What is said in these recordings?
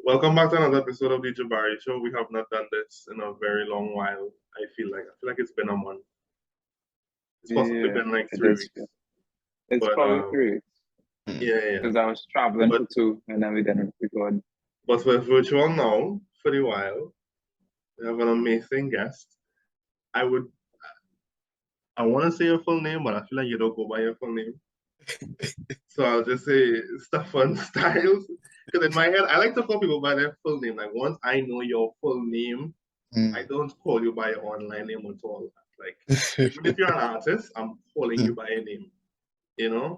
Welcome back to another episode of the Jabari Show. We have not done this in a very long while. I feel like it's been a month. It's possibly Yeah, been like it 3 weeks. is. It's But probably 3 weeks yeah. because I was traveling But for 2 and then we didn't record. but we're virtual now for a while. We have an amazing guest. I want to say your full name, but I feel like you don't go by your full name. So I'll just say Stefon Styles. Because in my head, I like to call people by their full name. Like once I know your full name, I don't call you by your online name at all. Like even if you're an artist, I'm calling you by a name. You know?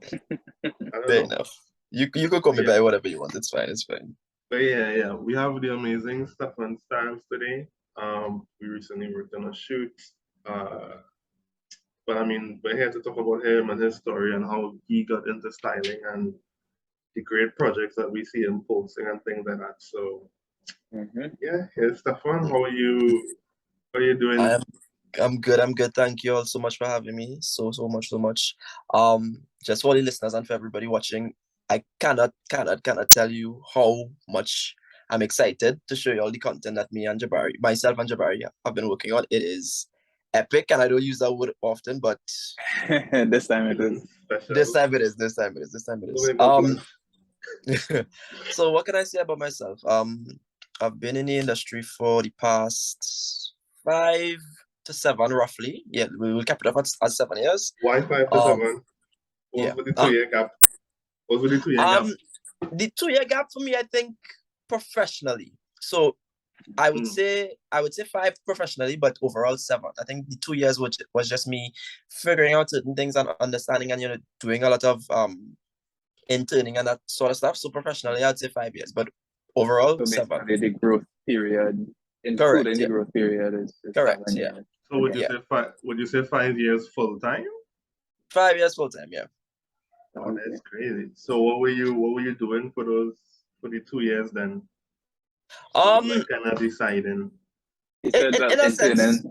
I don't Fair know. enough. You could call me by whatever you want. It's fine. It's fine. But yeah. We have the amazing Stefon Styles today. We recently worked on a shoot. But I mean, we're here to talk about him and his story and how he got into styling and the great projects that we see him posting and things like that. So yeah, here's Stefon. How are you? How are you doing? I'm good. Thank you all so much for having me. So much. Just for the listeners and for everybody watching, I cannot tell you how much I'm excited to show you all the content that myself and Jabari have been working on. It is epic, and I don't use that word often, but this time it is. This time it is. So what can I say about myself? I've been in the industry for the past 5 to 7 roughly. Yeah, we will cap it up at 7 years. Why 5 to 7? What was the 2-year gap? What was the 2-year gap? The 2-year gap for me, I think, professionally. So I would say 5 professionally, but overall 7. I think the 2 years was just me figuring out certain things and understanding and doing a lot of interning and that sort of stuff. So professionally, I'd say 5 years, but overall 7. The growth period, including the growth period, is correct. 7 years. Yeah. So would you say 5 years full time? 5 years full time, yeah. Oh, that's crazy. So what were you doing for the 2 years then? Like kind of deciding. In a sense,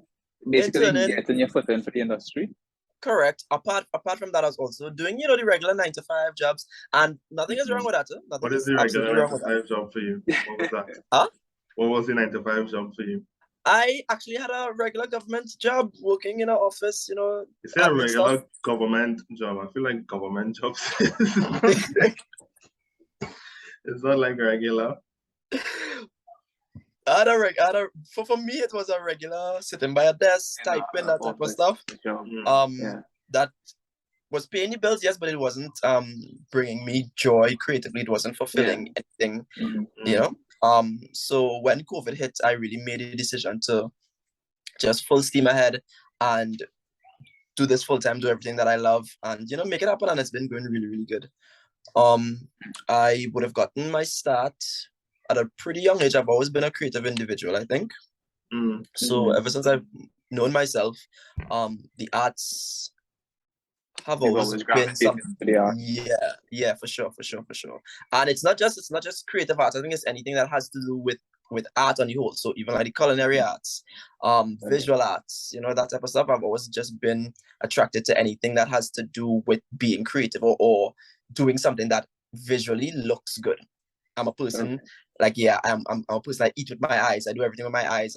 basically getting your foot in for the industry. Correct. Apart from that, I was also doing, the regular 9-to-5 jobs, and nothing is wrong with that. What is the regular 9-to-5 job for you? What was that? What was the 9-to-5 job for you? I actually had a regular government job working in an office, You say a regular government job. I feel like government jobs it's not like regular. For me, it was a regular sitting by a desk, typing, that type of stuff. That was paying the bills, yes, but it wasn't bringing me joy creatively. It wasn't fulfilling anything, So when COVID hit, I really made a decision to just full steam ahead and do this full time, do everything that I love, and make it happen. And it's been going really, really good. I would have gotten my start at a pretty young age. I've always been a creative individual, I think. So ever since I've known myself, the arts have always been something. Yeah, for sure. And it's not just creative arts. I think it's anything that has to do with art on the whole. So even like the culinary arts, visual arts, that type of stuff. I've always just been attracted to anything that has to do with being creative or doing something that visually looks good. I'm a person I'm a person. I eat with my eyes. I do everything with my eyes.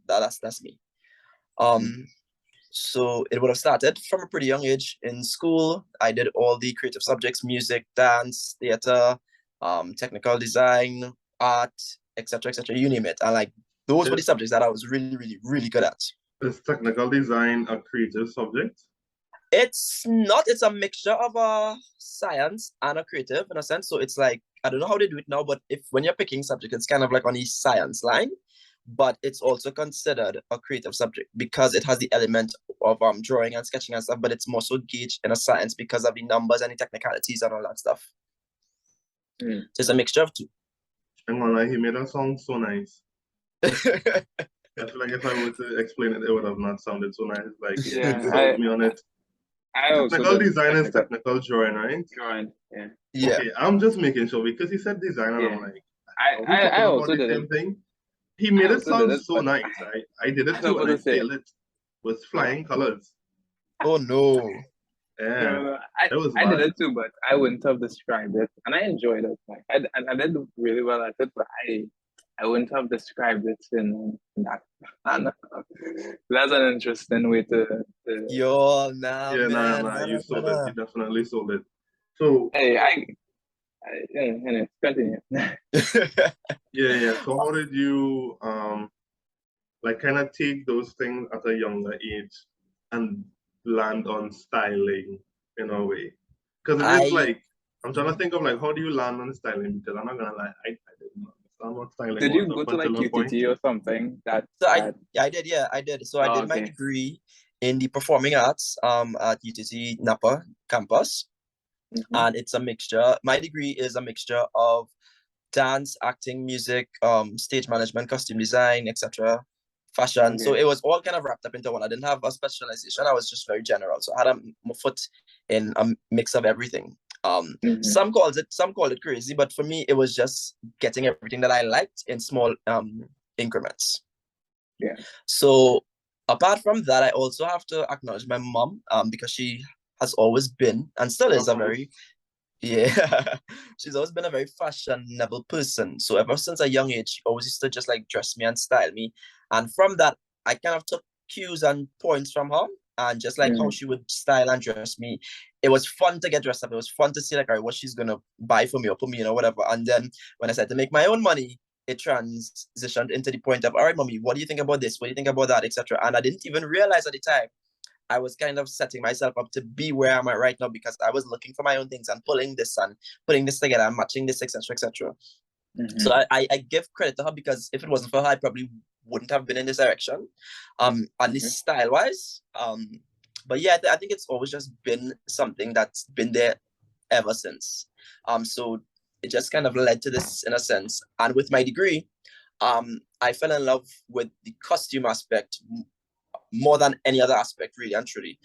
That's me. So it would have started from a pretty young age. In school, I did all the creative subjects: music, dance, theater, technical design, art, etc., you name it. And those were the subjects that I was really, really, really good at. Is technical design a creative subject? It's not. It's a mixture of a science and a creative in a sense. So it's like, I don't know how they do it now, but when you're picking subject, it's kind of like on the science line, but it's also considered a creative subject because it has the element of drawing and sketching and stuff, but it's more so gauged in a science because of the numbers and the technicalities and all that stuff. So it's a mixture of two. I'm gonna lie, he made that sound so nice. I feel like if I were to explain it, it would have not sounded so nice. Like, sold me on it. Technical design is technical drawing, right? Drawing, yeah. Okay, I'm just making sure because he said design, and I'm like, I also did the same thing. He made it sound so nice. I did it too, and I failed it with flying colors. Oh no! Yeah, No, it was I did bad. it too, but I wouldn't have described it, and I enjoyed it. Like I did really well at it, but I wouldn't have described it in that manner. That's an interesting way to. Yo, nah, Yeah, man. nah, you sold it. Nah. You definitely sold it. So Hey, anyway, continue. yeah. So how did you like kind of take those things at a younger age and land on styling in a way? Because it is I like I'm trying to think of like how do you land on styling? Because I'm not gonna lie, I didn't understand what styling Did was you go up to like until a point. UTT or something? so That I did, yeah, I did. So I oh, did my okay. degree in the performing arts at UTC Napa campus. Mm-hmm. And it's a mixture. My degree is a mixture of dance, acting, music, stage management, costume design, etc., fashion. Okay. So it was all kind of wrapped up into one. I didn't have a specialization. I was just very general. So I had my foot in a mix of everything. Mm-hmm. Some call it crazy, but for me, it was just getting everything that I liked in small increments. Yeah. So apart from that, I also have to acknowledge my mom, because she has always been and still is a very yeah, she's always been a very fashionable person. So ever since a young age, she always used to just like dress me and style me. And from that, I kind of took cues and points from her and just like how she would style and dress me. It was fun to get dressed up. It was fun to see like, all right, what she's gonna buy for me or put me, whatever. And then when I started to make my own money, it transitioned into the point of, all right, mommy, what do you think about this? What do you think about that, etc. And I didn't even realize at the time I was kind of setting myself up to be where I'm at right now because I was looking for my own things and pulling this and putting this together and matching this, etc., etc. So I give credit to her because if it wasn't for her, I probably wouldn't have been in this direction, at least style wise. But yeah, I think it's always just been something that's been there ever since. So it just kind of led to this in a sense. And with my degree, I fell in love with the costume aspect more than any other aspect, really and truly.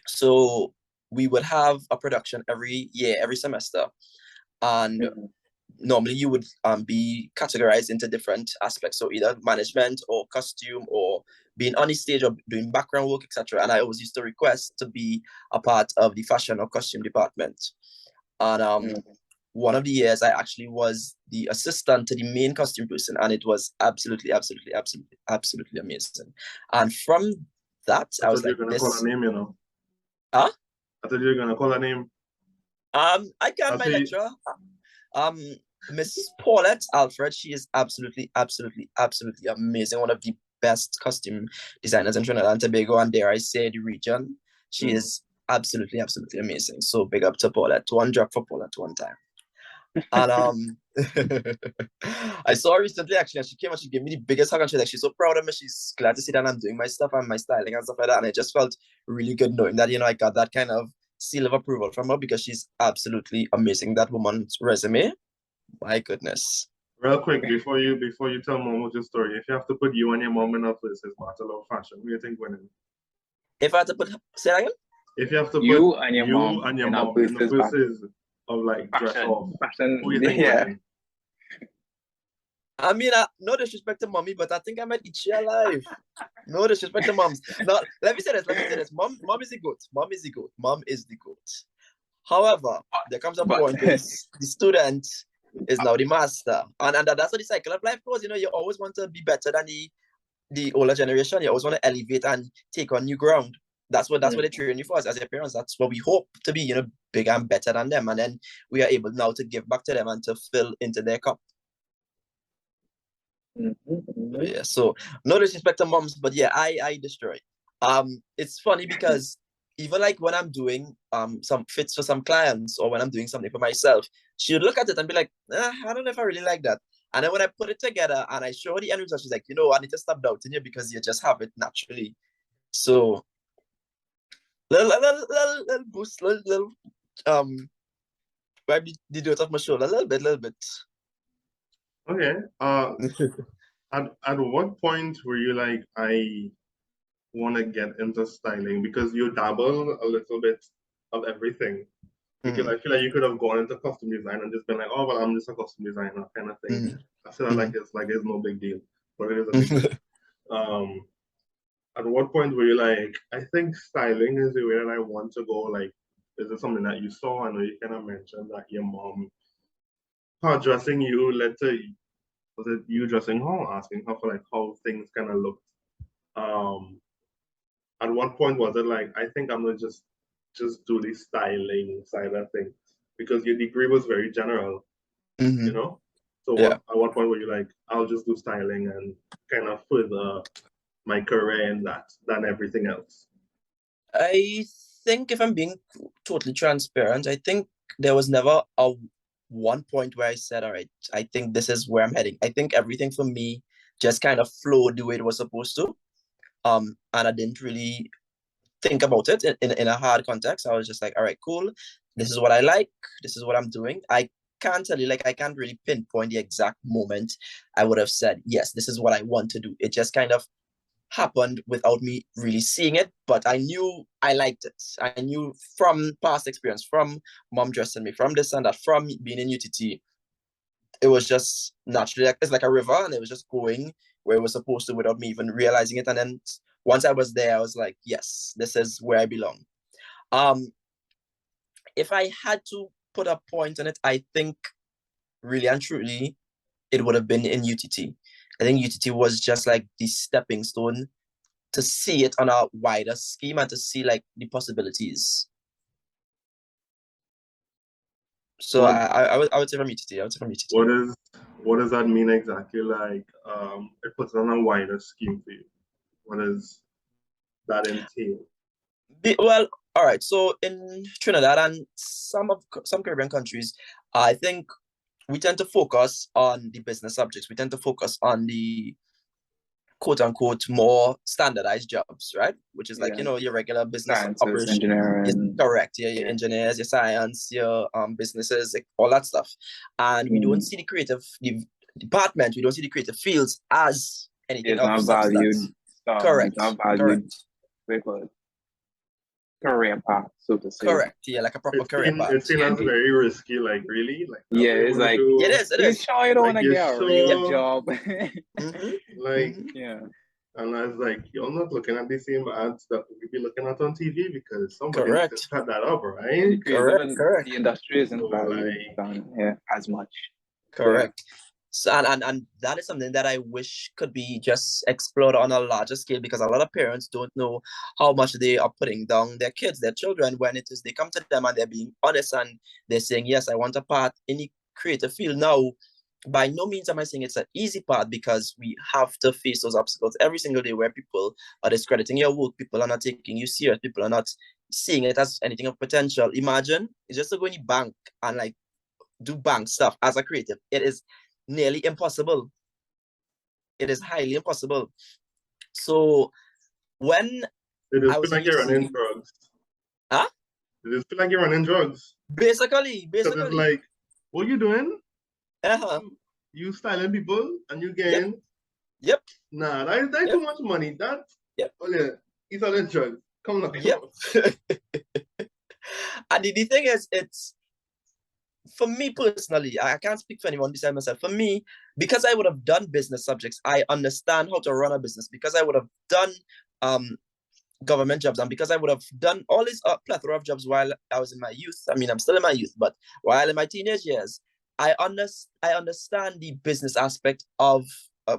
So we would have a production every year, every semester, and normally you would be categorized into different aspects, so either management or costume or being on the stage or doing background work, etc. And I always used to request to be a part of the fashion or costume department. And one of the years I actually was the assistant to the main costume person, and it was absolutely amazing. And from that, I was like, you're gonna this. call her name, Huh? I thought you were gonna call her name. I can my lecturer. Miss Paulette Alfred, she is absolutely amazing. One of the best costume designers in Trinidad and Tobago, and dare I say the region. She is absolutely amazing. So big up to Paulette. One drop for Paulette one time. And I saw her recently actually, and she came and she gave me the biggest hug, and she's like, she's so proud of me. She's glad to see that I'm doing my stuff and my styling and stuff like that. And it just felt really good knowing that, I got that kind of seal of approval from her because she's absolutely amazing. That woman's resume, my goodness. Real quick, before you tell Mom your story, if you have to put you and your mom in a versus battle of fashion, who do you think winning? If I had to put, say that again? If you have to put you and your mom in in the verses of like dress off, fashion, who do you think winning? I mean, no disrespect to mommy, but I think I might eat she alive. No disrespect to moms. No, let me say this. Mom is the goat. Mom is the goat. However, there comes a point where the student is now the master. And that's how the cycle of life goes. You always want to be better than the older generation. You always want to elevate and take on new ground. That's what they train you for as your parents. That's what we hope to be, bigger and better than them. And then we are able now to give back to them and to fill into their cup. Yeah, so no disrespect to moms, but yeah, I destroy. It's funny because even like when I'm doing some fits for some clients or when I'm doing something for myself, she would look at it and be like, I don't know if I really like that. And then when I put it together and I show her the end result, she's like, I need to stop doubting you because you just have it naturally. So little boost, little wipe the dirt off my shoulder, a little bit. Okay. At what point were you like, I want to get into styling? Because you dabble a little bit of everything. Because I feel like you could have gone into costume design and just been like, oh well, I'm just a costume designer kind of thing. I feel like it's no big deal, but it is a big deal. At what point were you like, I think styling is the way that I want to go? Like, is it something that you saw? I know you kind of mentioned that your mom, her dressing you, let's say, was it you dressing her, asking her for like how things kind of looked? Um, at what point was it like, I think I'm gonna just do the styling side of things? Because your degree was very general, you Mm-hmm. know? So Yeah. at what point were you like, I'll just do styling and kind of further my career in that than everything else? I think if I'm being totally transparent, I think there was never a one point where I said, all right, I think this is where I'm heading. I think everything for me just kind of flowed the way it was supposed to. And I didn't really think about it in a hard context. I was just like, all right, cool. This is what I like. This is what I'm doing. I can't tell you, like, I can't really pinpoint the exact moment I would have said, yes, this is what I want to do. It just kind of happened without me really seeing it, but I knew I liked it. I knew from past experience, from mom dressing me, from this and that, from being in UTT, it was just naturally like it's like a river, and it was just going where it was supposed to without me even realizing it. And then once I was there, I was like, yes, this is where I belong. If I had to put a point on it, I think really and truly it would have been in UTT. I think UTT was just like the stepping stone to see it on a wider scheme and to see like the possibilities. So I would say from UTT. I would say from UTT. What does that mean exactly? Like, it puts it on a wider scheme for you. What does that entail? Well, all right. So in Trinidad and some Caribbean countries, I think we tend to focus on the business subjects. We tend to focus on the quote unquote more standardized jobs, right? Which is like, Yeah. your regular business Sciences, operation. engineering. Correct. Your engineers, your science, your businesses, like, all that stuff. And we don't see the creative department, we don't see the creative fields as anything It's of not valued. substance. Correct. It's not valued. They call it career path, so to say. Correct. Yeah, like a proper career path. It's seen as very risky, like really? Like yeah, it's like it is. sure you don't want to you're get a real job? Like yeah. And I was like, you're not looking at the same ads that we be looking at on TV because somebody needs to set that up, right? Correct. The industry isn't So, valued like, down here as much. Correct. So and that is something that I wish could be just explored on a larger scale, because a lot of parents don't know how much they are putting down their kids, their children, when it is they come to them and they're being honest and they're saying, yes, I want a part in the creative field. Now, by no means am I saying it's an easy part, because we have to face those obstacles every single day where people are discrediting your work, people are not taking you serious, people are not seeing it as anything of potential. Imagine it's just to go in the bank and like do bank stuff as a creative. It is nearly impossible. It is highly impossible. So when it just I was feel like you're running drugs. Huh? It just feel like you're running drugs. Basically. Because it's like, what you doing? Uh-huh. You styling people and you getting. Yep. Nah, that's too much money. That. Yep. Oh yeah, he's selling drugs. Come on. Yep. And the thing is, it's, for me personally, I can't speak for anyone besides myself. For me, because I would have done business subjects, I understand how to run a business. Because I would have done government jobs, and because I would have done all these plethora of jobs while I was in my youth. I mean, I'm still in my youth, but while in my teenage years, I understand the business aspect of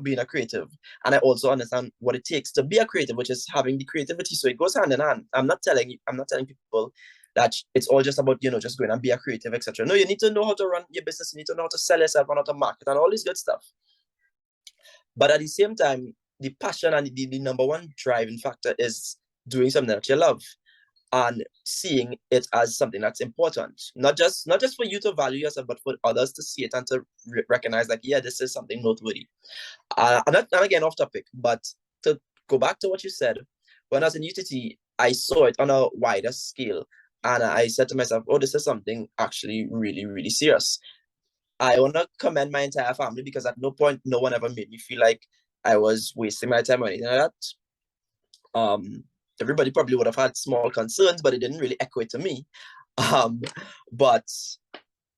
being a creative, and I also understand what it takes to be a creative, which is having the creativity. So it goes hand in hand. I'm not telling people that it's all just about, just going and be a creative, etc. No, you need to know how to run your business. You need to know how to sell yourself and how to market and all this good stuff. But at the same time, the passion and the number one driving factor is doing something that you love and seeing it as something that's important. Not just for you to value yourself, but for others to see it and to recognize, like, yeah, this is something noteworthy. And again, off topic, but to go back to what you said, when I was in UTT, I saw it on a wider scale. And I said to myself, oh, this is something actually really, really serious. I want to commend my entire family, because at no point, no one ever made me feel like I was wasting my time or anything like that. Everybody probably would have had small concerns, but it didn't really echo it to me. But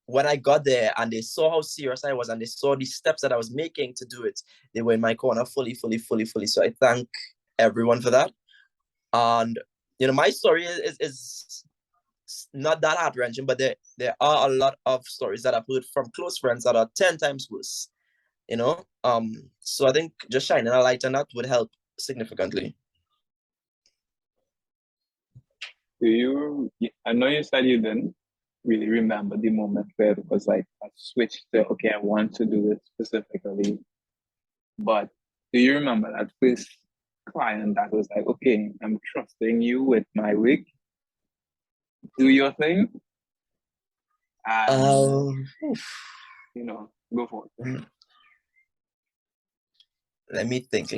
when I got there and they saw how serious I was and they saw the steps that I was making to do it, they were in my corner fully. So I thank everyone for that. And my story is not that heart-wrenching, but there are a lot of stories that I've heard from close friends that are 10 times worse. So I think just shining a light on that would help significantly. I know you said you didn't really remember the moment where it was like a switch to, okay, I want to do this specifically. But do you remember that first client that was like, okay, I'm trusting you with my week, do your thing, and go for it. Let me think.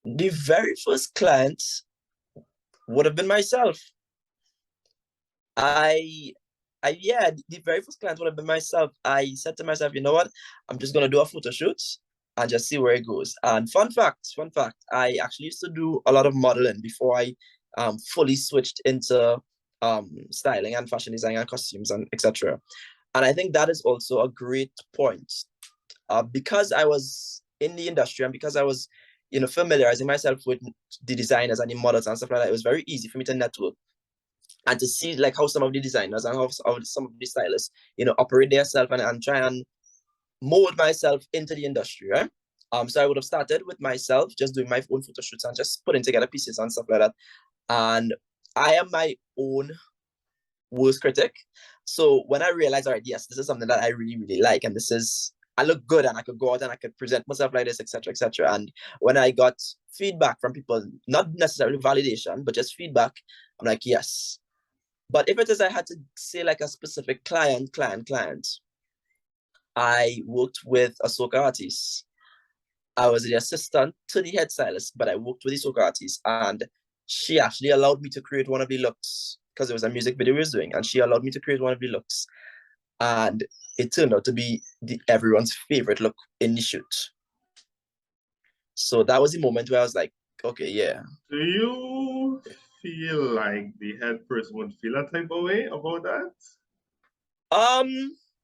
The very first client would have been myself. The very first client would have been myself. I said to myself, you know what? I'm just gonna do a photo shoot and just see where it goes. And fun fact, I actually used to do a lot of modeling before I fully switched into styling and fashion design and costumes and etc. And I think that is also a great point. Because I was in the industry and because I was, familiarizing myself with the designers and the models and stuff like that, it was very easy for me to network and to see like how some of the designers and how some of the stylists, operate themselves and try and mold myself into the industry, right? So I would have started with myself, just doing my own photo shoots and just putting together pieces and stuff like that. And I am my own worst critic. So when I realized, all right, yes, this is something that I really, really like, and I look good and I could go out and I could present myself like this, etc., etc. And when I got feedback from people, not necessarily validation, but just feedback, I'm like, yes. But if it is, I had to say like a specific client, I worked with a soca artist. I was the assistant to the head stylist, but I worked with the soca artist, and she actually allowed me to create one of the looks because it was a music video we was doing, and she allowed me to create one of the looks. And it turned out to be everyone's favorite look in the shoot. So that was the moment where I was like, okay, yeah. Do you feel like the head person would feel a type of way about that?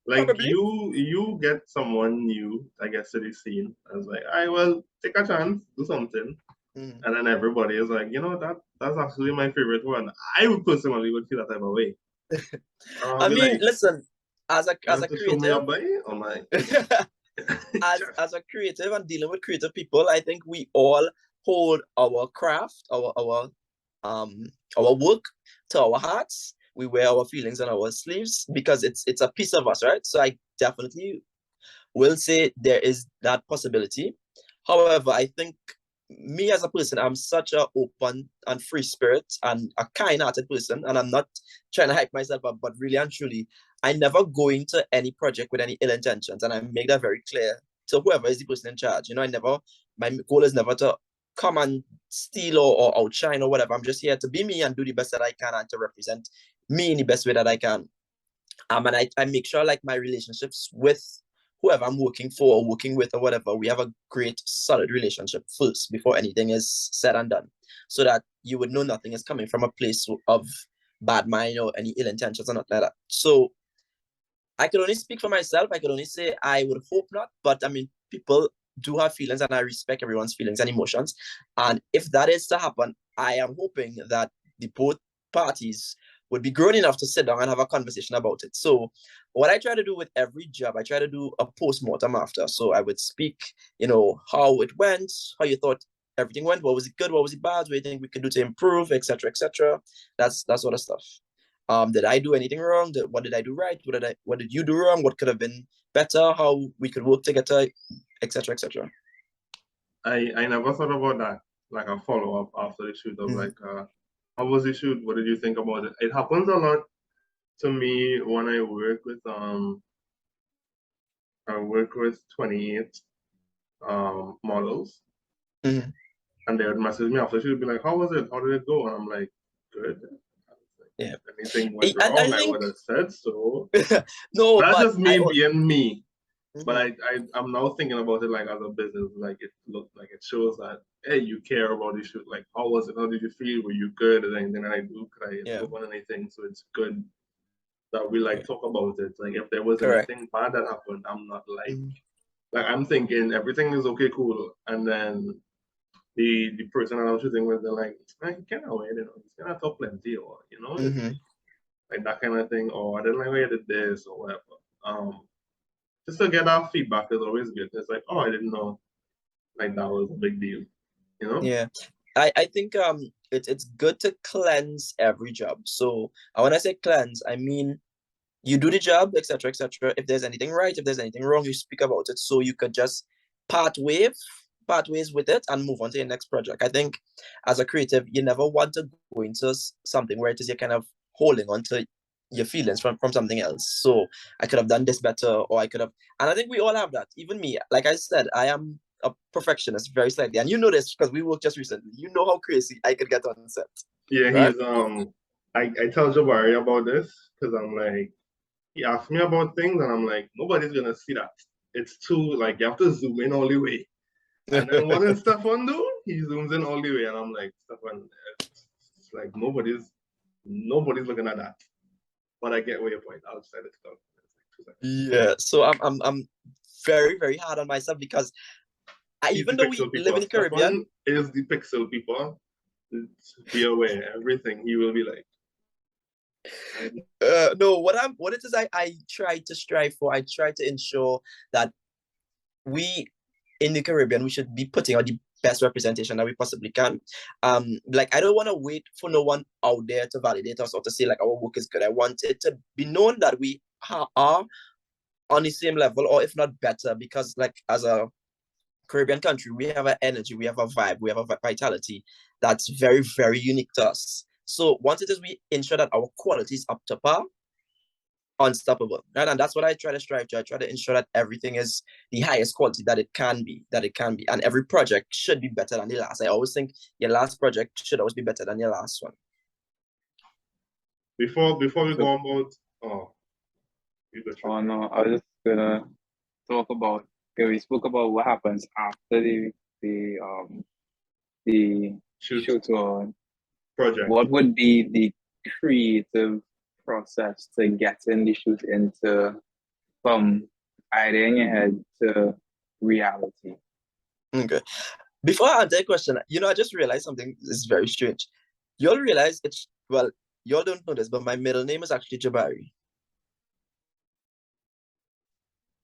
Like probably. you get someone new, I guess, to the scene. I was like, I will take a chance, do something. And then everybody is like, that's actually my favorite one. I would personally would feel that type of way. I mean, like, listen, as a creative, show me your body? Oh my. as a creative and dealing with creative people, I think we all hold our craft, our work to our hearts. We wear our feelings on our sleeves because it's a piece of us, right? So I definitely will say there is that possibility. However, I think me as a person, I'm such an open and free spirit and a kind-hearted person, and I'm not trying to hype myself up, but really and truly, I never go into any project with any ill intentions, and I make that very clear to whoever is the person in charge. My goal is never to come and steal or outshine or whatever. I'm just here to be me and do the best that I can and to represent me in the best way that I can. And I make sure like my relationships with whoever I'm working for or working with or whatever, we have a great solid relationship first before anything is said and done, so that you would know nothing is coming from a place of bad mind or any ill intentions or not like that. So I can only speak for myself. I can only say I would hope not, but I mean, people do have feelings and I respect everyone's feelings and emotions. And if that is to happen, I am hoping that the both parties would be grown enough to sit down and have a conversation about it. So what I try to do with every job, I try to do a post-mortem after. So I would speak, how it went, how you thought everything went, what was it good, what was it bad, what do you think we could do to improve, etc., etc. That sort of stuff. Did I do anything wrong? What did I do right? What did you do wrong? What could have been better? How we could work together, etc., etc. I never thought about that, like a follow-up after the shoot of like, how was the shoot? What did you think about it? It happens a lot to me when I work with 28 models. And they would message me after. She would be like, how was it? How did it go? And I'm like, good. Yeah. Anything went wrong, I would have said so. No, that's but just me being me. But I'm now thinking about it like as a business. Like it looked like it shows that, hey, you care about the shoot. Like, how was it? How did you feel? Were you good? Is anything that I do? Could I improve on anything? So it's good that we talk about it. Like if there was anything bad that happened, I'm not like Like I'm thinking everything is okay, cool, and then the person that I'm shooting with, they're like, man, he can't wait, he's gonna talk plenty, or like that kind of thing, or I didn't like how you did this or whatever. Just to get that feedback is always good. It's like, oh, I didn't know, like that was a big deal, Yeah, I think it's good to cleanse every job. So when I say cleanse, I mean you do the job, etc., etc. If there's anything right, if there's anything wrong, you speak about it, so you could just part ways with it and move on to your next project. I think as a creative, you never want to go into something where it is you're kind of holding on to your feelings from something else. So I could have done this better, or I could have, and I think we all have that. Even me, like I said, I am a perfectionist very slightly, and you know this because we worked just recently. You know how crazy I could get on set. Yeah, right? he's I tell Jabari about this because I'm like, he asked me about things and I'm like, nobody's gonna see that. It's too like you have to zoom in all the way. And then what does Stefon do? He zooms in all the way, and I'm like, Stefon, it's like nobody's looking at that. But I get where your point. I'll set it up. Yeah, so I'm very, very hard on myself because even though we live in the Caribbean, is the pixel people. Be aware, everything he will be like. No, what it is I try to strive for. I try to ensure that we in the Caribbean we should be putting out the best representation that we possibly can. Like I don't want to wait for no one out there to validate us or to say like our work is good. I want it to be known that we are on the same level, or if not better, because like as a Caribbean country, we have an energy, we have a vibe, we have a vitality that's very, very unique to us. So once it is we ensure that our quality is up to par, unstoppable, right? And that's what I try to strive to. I try to ensure that everything is the highest quality that it can be, and every project should be better than the last. I always think your last project should always be better than your last one. Before we go about no, I was just gonna talk about. Okay, we spoke about what happens after the shoot or project. What would be the creative process to getting the shoot into from idea in your head to reality? Okay. Before I answer the question, I just realized something is very strange. You'll realize y'all don't know this, but my middle name is actually Jabari.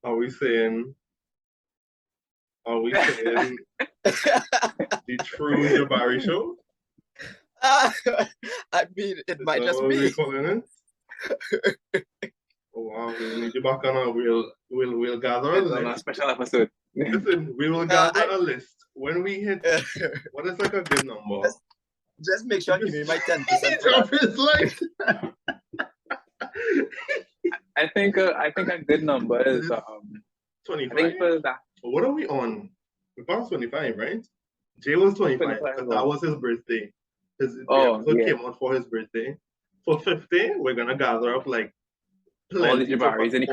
Are we saying the true Jabari Show? I mean, it might just be. Oh wow, we'll need you back on a we'll gather a list. On a special episode. Listen, we will gather a list when we hit what is like a good number. Just make sure you give me my 10%. I think a good number is 25. I think for that. What are we on? We're past 25, right? Jay was 25 because that was his birthday. His episode came out for his birthday. For 50, we're gonna gather up like all the Jabaris in the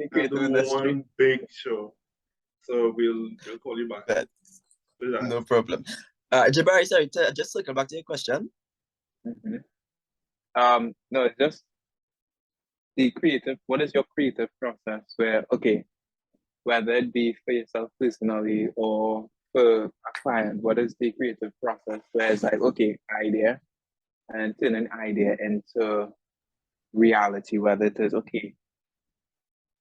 creative industry. One big show. So we'll call you back. No problem. Jabari, sorry, just circle back to your question. No, it's just the creative. What is your creative process? Where whether it be for yourself personally or for a client, what is the creative process? Where it's like idea, and turn an idea into reality. Whether it is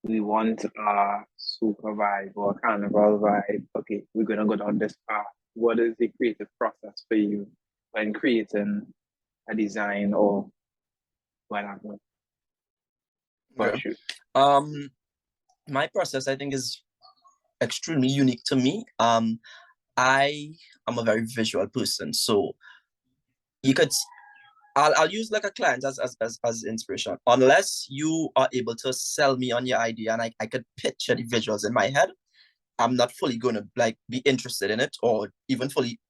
we want a super vibe or a carnival vibe. We're gonna go down this path. What is the creative process for you when creating a design or whatever? Okay. My process, I think, is extremely unique to me. I am a very visual person, so I'll use like a client as inspiration. Unless you are able to sell me on your idea and I could picture the visuals in my head, I'm not fully going to be interested in it or even fully,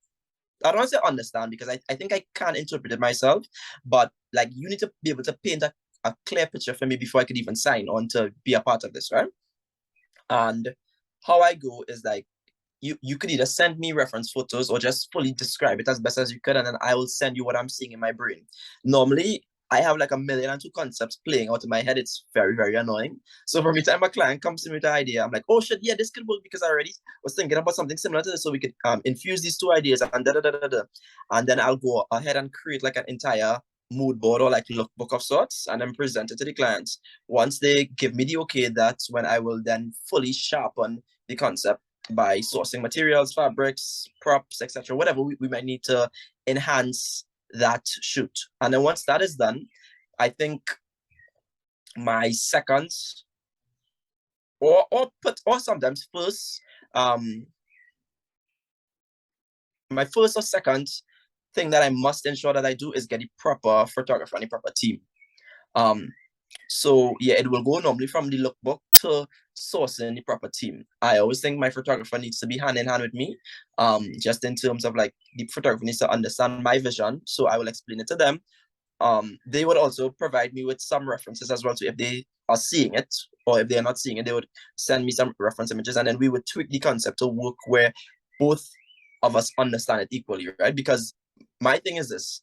I don't want to say understand, because I think I can interpret it myself, but you need to be able to paint a clear picture for me before I could even sign on to be a part of this, right? And how I go is you could either send me reference photos or just fully describe it as best as you could, and then I will send you what I'm seeing in my brain. Normally, I have like a million and two concepts playing out in my head. It's very, very annoying. So every time a client comes to me with an idea, I'm like, oh shit, yeah, this could work because I already was thinking about something similar to this. So we could infuse these two ideas and da da da da da. And then I'll go ahead and create like an entire mood board or like lookbook of sorts and then present it to the clients. Once they give me the okay, that's when I will then fully sharpen the concept by sourcing materials, fabrics, props, etc. Whatever we might need to enhance that shoot. And then once that is done, I think my second or sometimes first, my first or second thing that I must ensure that I do is get a proper photographer and a proper team. So yeah, it will go normally from the lookbook to sourcing the proper team. I always think my photographer needs to be hand in hand with me, just in terms of like the photographer needs to understand my vision. So I will explain it to them. They would also provide me with some references as well. So if they are seeing it or if they're not seeing it, they would send me some reference images and then we would tweak the concept to work where both of us understand it equally, right? Because my thing is this,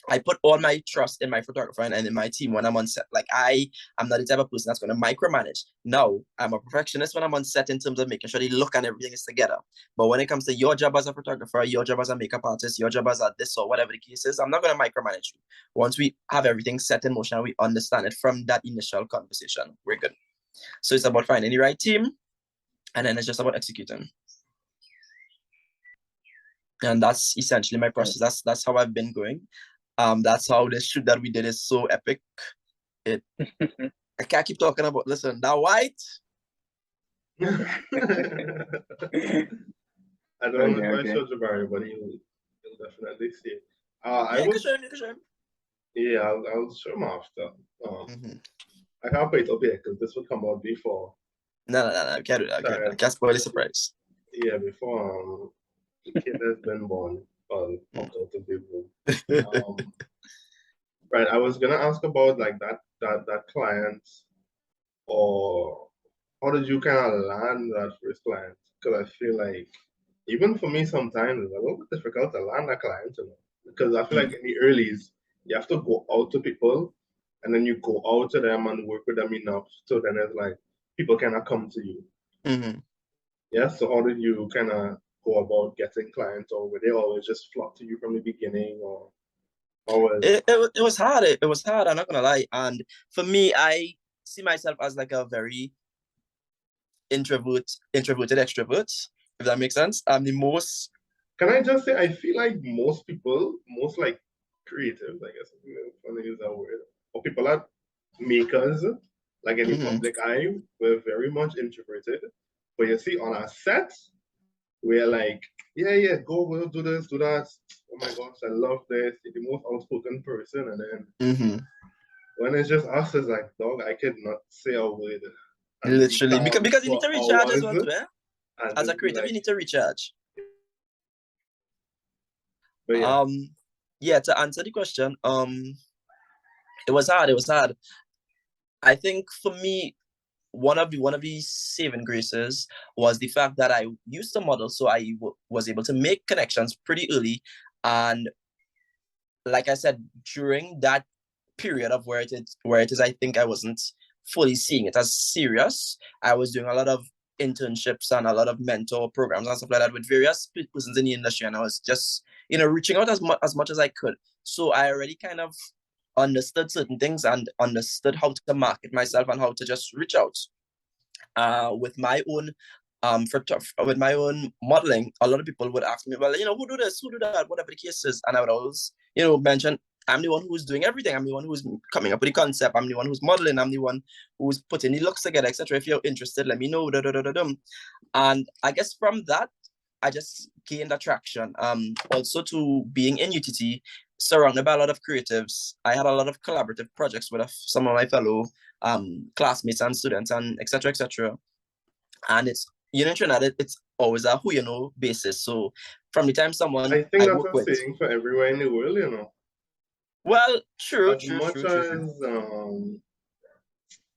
I put all my trust in my photographer and in my team when I'm on set. Like I'm not the type of person that's going to micromanage. No, I'm a perfectionist when I'm on set in terms of making sure the look and everything is together. But when it comes to your job as a photographer, your job as a makeup artist, your job as a this or whatever the case is, I'm not going to micromanage you. Once we have everything set in motion and we understand it from that initial conversation, we're good. So it's about finding the right team and then it's just about executing. And that's essentially my process. That's how I've been going. That's how the shoot that we did is so epic. I can't keep talking about, listen, that white. I don't know if I showed Jabari, but he'll definitely see it. Yeah, I'll show him after. I can't wait up here because this will come out before. No, can't do that. I can't spoil the surprise. Yeah, before the kid has been born. Popped out of the room. Right, I was gonna ask about like that client, or how did you kind of land that first client? Because I feel like even for me sometimes it's a little bit difficult to land a client, you know? Because I feel like in the earlys you have to go out to people, and then you go out to them and work with them enough, so then it's like people kind of come to you. Yeah. So how did you kind of go about getting clients, or were they always just flock to you from the beginning, or? It was hard. It was hard. I'm not gonna lie. And for me, I see myself as like a very introverted extrovert. If that makes sense. I'm the most. Can I just say I feel like most people, most like creatives, I guess if you want to use that word, or people that makers, like in the public eye, we're very much introverted. But you see, on our set, we're like, yeah, go, we'll do this, do that. Oh my gosh, I love this. You're the most outspoken person. And then when it's just us, it's like, dog, I could not say a word. Literally, because you need to recharge as well, too, eh? As a creative, you need to recharge. But yeah. Yeah, to answer the question, it was hard. I think for me, one of the saving graces was the fact that I used to model, so I was able to make connections pretty early. And like I said, during that period of where it is, I think I wasn't fully seeing it as serious. I was doing a lot of internships and a lot of mentor programs and stuff like that with various persons in the industry, and I was just reaching out as much as I could. So I already kind of understood certain things and understood how to market myself and how to just reach out. With my own with my own modeling, a lot of people would ask me, well, who do this, who do that, whatever the case is, and I would always mention I'm the one who's doing everything. I'm the one who's coming up with the concept. I'm the one who's modeling. I'm the one who's putting the looks together, etc. If you're interested, let me know. And I guess from that, I just gained attraction. Also to being in UTT, surrounded by a lot of creatives, I had a lot of collaborative projects with some of my fellow classmates and students, and etc. And it's in Trinidad, it's always a who you know basis. So from the time someone I think that's a saying for everywhere in the world, Well, true. As much as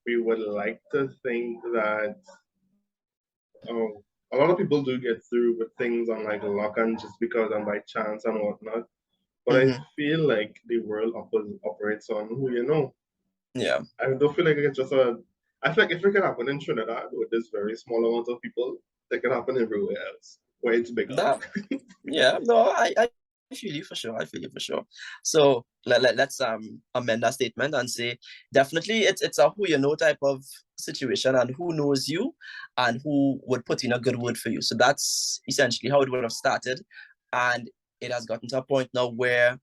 we would like to think that a lot of people do get through with things on like luck and just because and by chance and whatnot. But I feel like the world operates on who you know. Yeah. I don't feel like it's just I feel like if it can happen in Trinidad with this very small amount of people, it can happen everywhere else where it's bigger. Yeah, no, I feel you for sure. I feel you for sure. So let's amend that statement and say definitely it's a who you know type of situation, and who knows you and who would put in a good word for you. So that's essentially how it would have started. And it has gotten to a point now where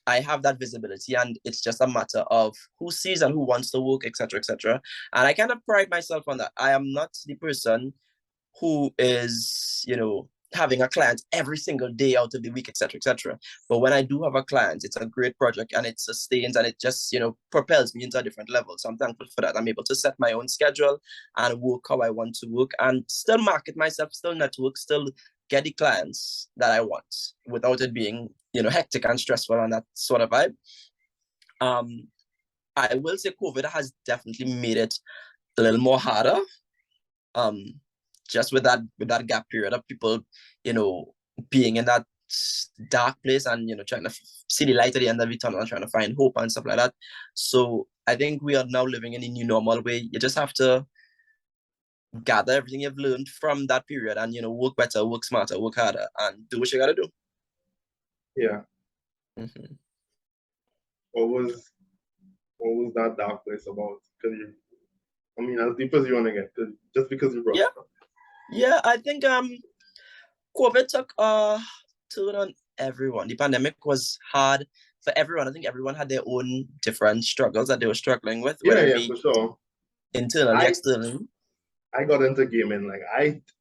I have that visibility, and it's just a matter of who sees and who wants to work, etc., etc. And I kind of pride myself on that. I am not the person who is, having a client every single day out of the week, etc., etc. But when I do have a client, it's a great project and it sustains and it just, propels me into a different level. So I'm thankful for that. I'm able to set my own schedule and work how I want to work and still market myself, still network, still get the clients that I want without it being, hectic and stressful and that sort of vibe. I will say COVID has definitely made it a little more harder. Just with that gap period of people, being in that dark place and, trying to see the light at the end of the tunnel and trying to find hope and stuff like that. So I think we are now living in a new normal way. You just have to gather everything you've learned from that period and, work better, work smarter, work harder, and do what you got to do. Yeah. Mm-hmm. What was that dark place about? Because as deep as you want to get, just because you brought it up. Yeah, I think COVID took a toll on everyone. The pandemic was hard for everyone. I think everyone had their own different struggles that they were struggling with. Yeah, for sure. Internally, externally. I got into gaming. Like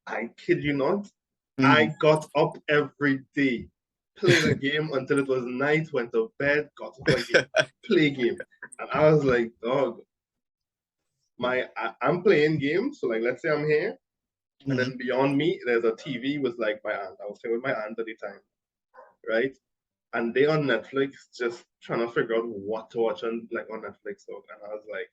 I kid you not, I got up every day, played a game until it was night, went to bed, got up again, play game, and I was like, dog. I'm playing games, so like let's say I'm here, and then beyond me there's a TV with like my aunt. I was staying with my aunt at the time, right? And they on Netflix just trying to figure out what to watch on Netflix, dog. And I was like,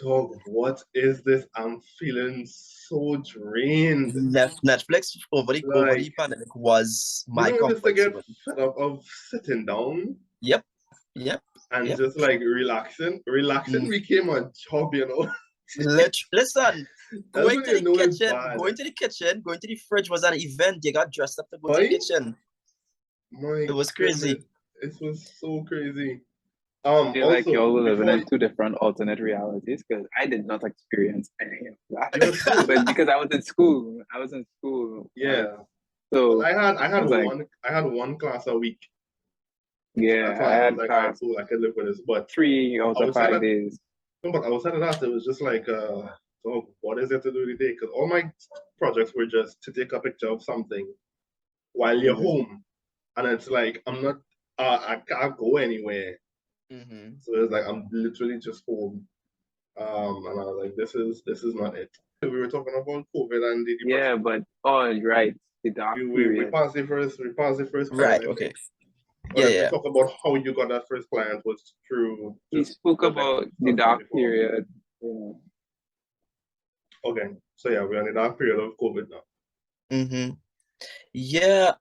dog, what is this? I'm feeling so drained. Netflix over the pandemic was my comfort. Just to get fed up of sitting down. Yep. And just like relaxing. Relaxing became a job, Listen, going to the kitchen, going to the fridge was an event. You got dressed up to go to the kitchen. It was crazy. It was so crazy. I feel like y'all were living in two different alternate realities because I did not experience any of that. But because I was in school. Yeah. So well, I had one class a week. Yeah, so I had class. Cool, I could live with this, but 3 out of 5 days. No, but outside of that, it was just like, so what is there to do today? Because all my projects were just to take a picture of something while you're home, and it's like I can't go anywhere. So it's like I'm literally just home, and I was like, this is not it. We were talking about COVID and the depression. But right, the dark period. We passed the first. Right. Okay. Yeah. Talk about how you got that first client was through. He spoke about the dark period. Yeah. Okay, so yeah, we're in the dark period of COVID now. Yeah.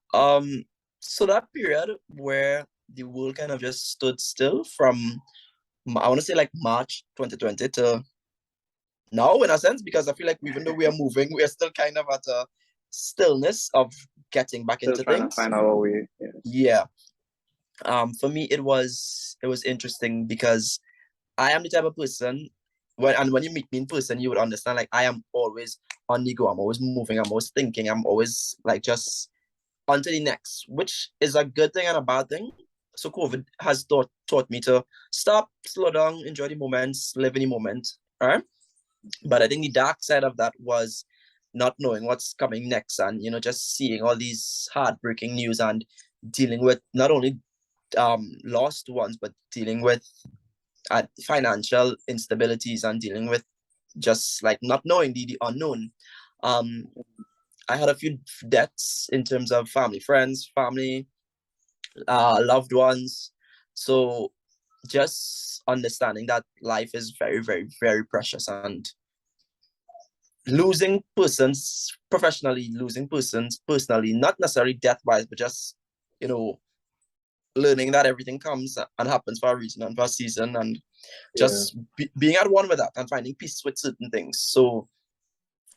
So that period where the world kind of just stood still from, I want to say like March 2020 to now, in a sense, because I feel like even though we are moving, we are still kind of at a stillness of getting back into things. To find our way. Yeah. For me, it was interesting because I am the type of person when you meet me in person, you would understand, like, I am always on the go. I'm always moving. I'm always thinking. I'm always like just on to the next, which is a good thing and a bad thing. So COVID has taught me to stop, slow down, enjoy the moments, live in the moment. All right. But I think the dark side of that was not knowing what's coming next and, just seeing all these heartbreaking news and dealing with not only lost ones, but dealing with financial instabilities and dealing with just like not knowing the unknown. I had a few deaths in terms of family, loved ones. So just understanding that life is very, very, very precious, and losing persons professionally, losing persons personally, not necessarily death-wise, but just, learning that everything comes and happens for a reason and for a season, and Yeah. just being at one with that and finding peace with certain things. So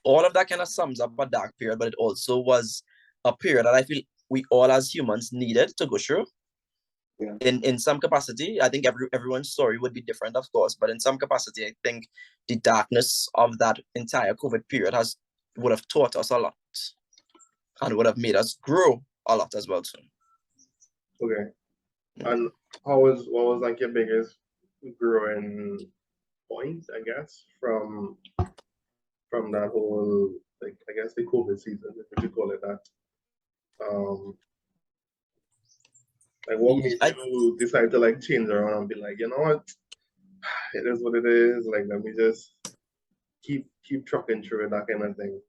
all of that kind of sums up a dark period, but it also was a period that I feel we all as humans needed to go through. Yeah. In some capacity, I think everyone's story would be different, of course, but in some capacity, I think the darkness of that entire COVID period would have taught us a lot and would have made us grow a lot as well too. Okay. And what was like your biggest growing point, I guess, from that whole, like, I guess the COVID season, if you call it that? Like, what made you decide to like change around and be like, you know what, it is what it is. Like, let me just keep trucking through it, that kind of thing.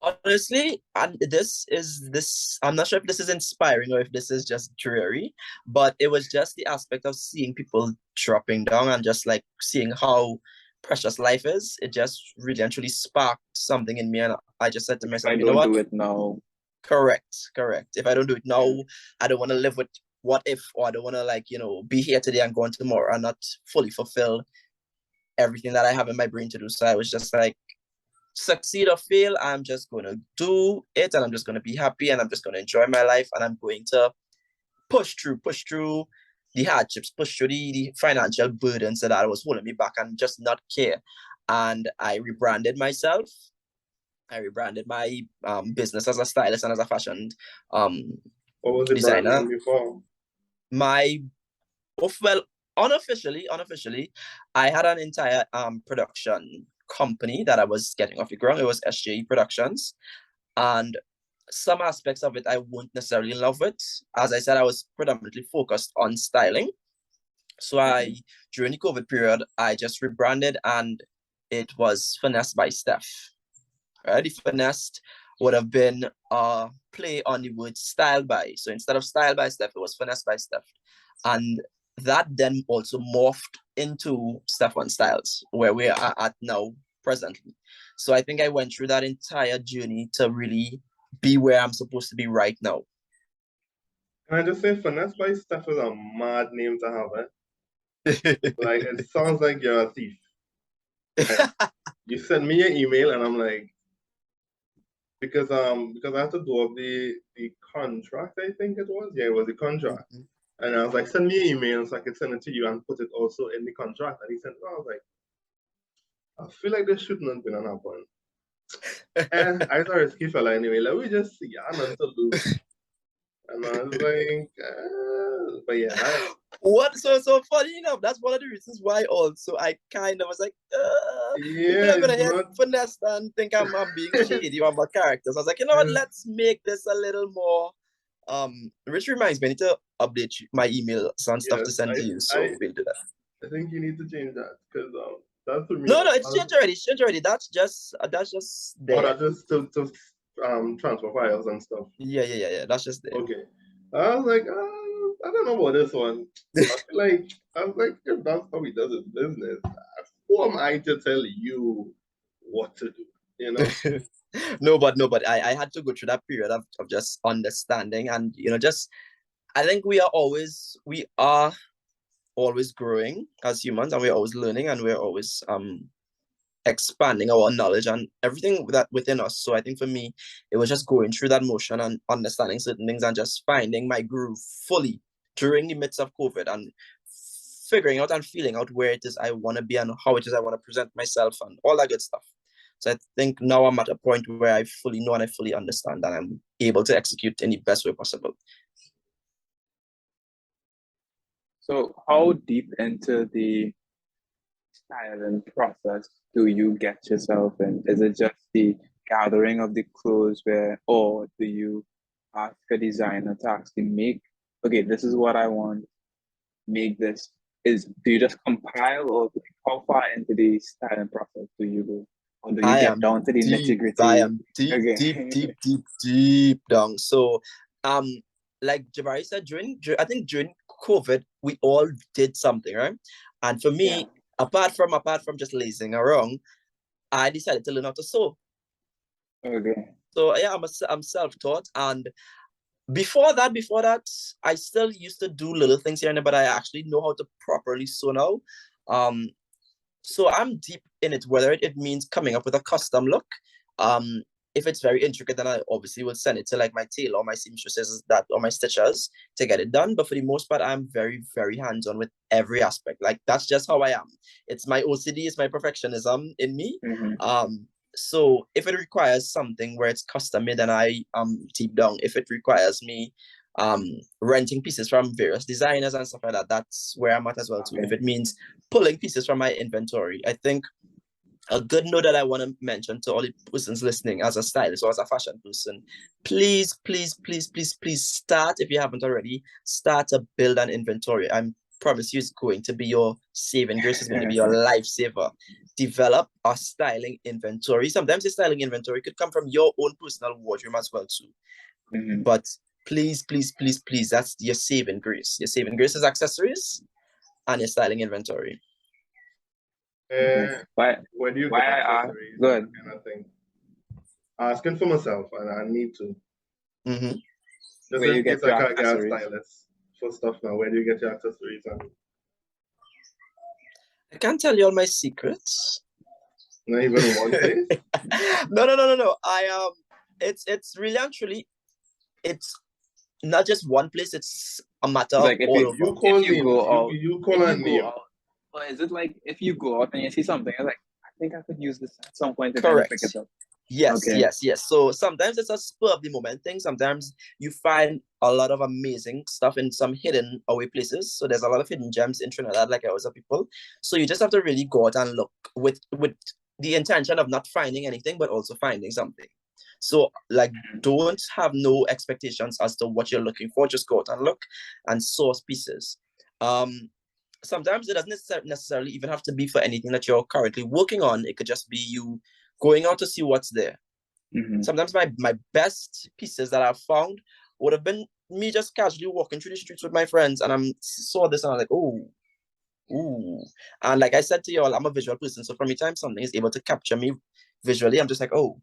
Honestly, and I'm not sure if this is inspiring or if this is just dreary, but it was just the aspect of seeing people dropping down and just like seeing how precious life is. It just really and truly sparked something in me, and I just said to myself, I you know what? do it now. Correct. If I don't do it now, I don't want to live with what if, or I don't want to like, be here today and gone tomorrow and not fully fulfill everything that I have in my brain to do. So I was just like, succeed or fail, I'm just going to do it, and I'm just going to be happy, and I'm just going to enjoy my life, and I'm going to push through the hardships, push through the financial burdens that was holding me back, and just not care. And I rebranded myself. I rebranded my business as a stylist and as a fashion what was the designer. brand name before? Unofficially, I had an entire production company that I was getting off the ground. It was SJE Productions, and some aspects of it I won't necessarily love it. As I said, I was predominantly focused on styling. So during the COVID period, I just rebranded, and it was Finesse by Steph. Right? The Finesse would have been a play on the word style by. So instead of style by Steph, it was Finesse by Steph. And that then also morphed into Stefon Styles, where we are at now presently. So I think I went through that entire journey to really be where I'm supposed to be right now. Can I just say, Finesse by Steph is a mad name to have, Like, it sounds like you're a thief. You sent me an email, and I'm like, because I had to do up the contract, I think it was. Yeah, it was the contract. And I was like, send me an email so I could send it to you and put it also in the contract. And he sent it. I was like, I feel like this shouldn't have been an happen. And I was a risky fella anyway. Let me just see. I nothing to lose. And I was like, but yeah. What? So funny enough, that's one of the reasons why also I kind of was like, people are gonna hear Finesse and think I'm being shady on my characters. I was like, you know what, let's make this a little more which reminds me, I need to update my email and stuff to send to you. So we'll do that. I think you need to change that, because that's for me. No, it's changed already. That's just there. Oh, that's just to transfer files and stuff. Yeah. That's just there. Okay. I was like, I don't know about this one. I was like, if that's how he does his business, who am I to tell you what to do? You know? No, but I had to go through that period of just understanding, and just I think we are always growing as humans, and we're always learning, and we're always expanding our knowledge and everything that within us. So I think for me, it was just going through that motion and understanding certain things and just finding my groove fully during the midst of COVID, and figuring out and feeling out where it is I want to be and how it is I want to present myself and all that good stuff. So I think now I'm at a point where I fully know and I fully understand that I'm able to execute in the best way possible. So how deep into the styling process do you get yourself in? Is it just the gathering of the clothes or do you ask a designer to actually make, okay, this is what I want, make this? Do you just compile, or how far into the styling process do you go? Or do you get down to the nitty-gritty? I am deep down. So like Jabari said, during COVID, we all did something, right? And for me, apart from just lazing around, I decided to learn how to sew. Okay. So yeah, I'm self-taught, and Before that, I still used to do little things here and there, but I actually know how to properly sew now. So I'm deep in it, whether it means coming up with a custom look. If it's very intricate, then I obviously will send it to like my tailor or my seamstresses or my stitchers to get it done. But for the most part, I'm very, very hands-on with every aspect. Like that's just how I am. It's my OCD, it's my perfectionism in me. So if it requires something where it's custom made, then I deep down. If it requires me renting pieces from various designers and stuff like that, that's where I'm at as well too. If it means pulling pieces from my inventory, I think a good note that I want to mention to all the persons listening as a stylist or as a fashion person, please start, if you haven't already, start to build an inventory. I promise you it's going to be your saving grace, it's going to be your lifesaver. Develop a styling inventory. Sometimes the styling inventory could come from your own personal wardrobe as well too. But please, that's your saving grace. Your saving grace is accessories and your styling inventory. Where do you get accessories? Good. Kind of thing. Asking for myself, and I need to. Just where in you case get I your can't get a accessories? stylist for stuff now. Where do you get your accessories? I can't tell you all my secrets. Not even one place? No. It's really and truly, it's not just one place, it's a matter Like of all over. You call names. You call a if you name. go out, or is it like if you go out and you see something, you're like, I think I could use this at some point and then you pick it up? Yes. So sometimes it's a spur of the moment thing. Sometimes you find a lot of amazing stuff in some hidden away places. So there's a lot of hidden gems in Trinidad, like I always tell people. So you just have to really go out and look with the intention of not finding anything, but also finding something. So like, don't have no expectations as to what you're looking for. Just go out and look and source pieces. Sometimes it doesn't necessarily even have to be for anything that you're currently working on. It could just be you going out to see what's there. Sometimes my best pieces that I've found would have been me just casually walking through the streets with my friends, and I saw this and I'm like, ooh. And like I said to you all, I'm a visual person. So from the time something is able to capture me visually, I'm just like, oh,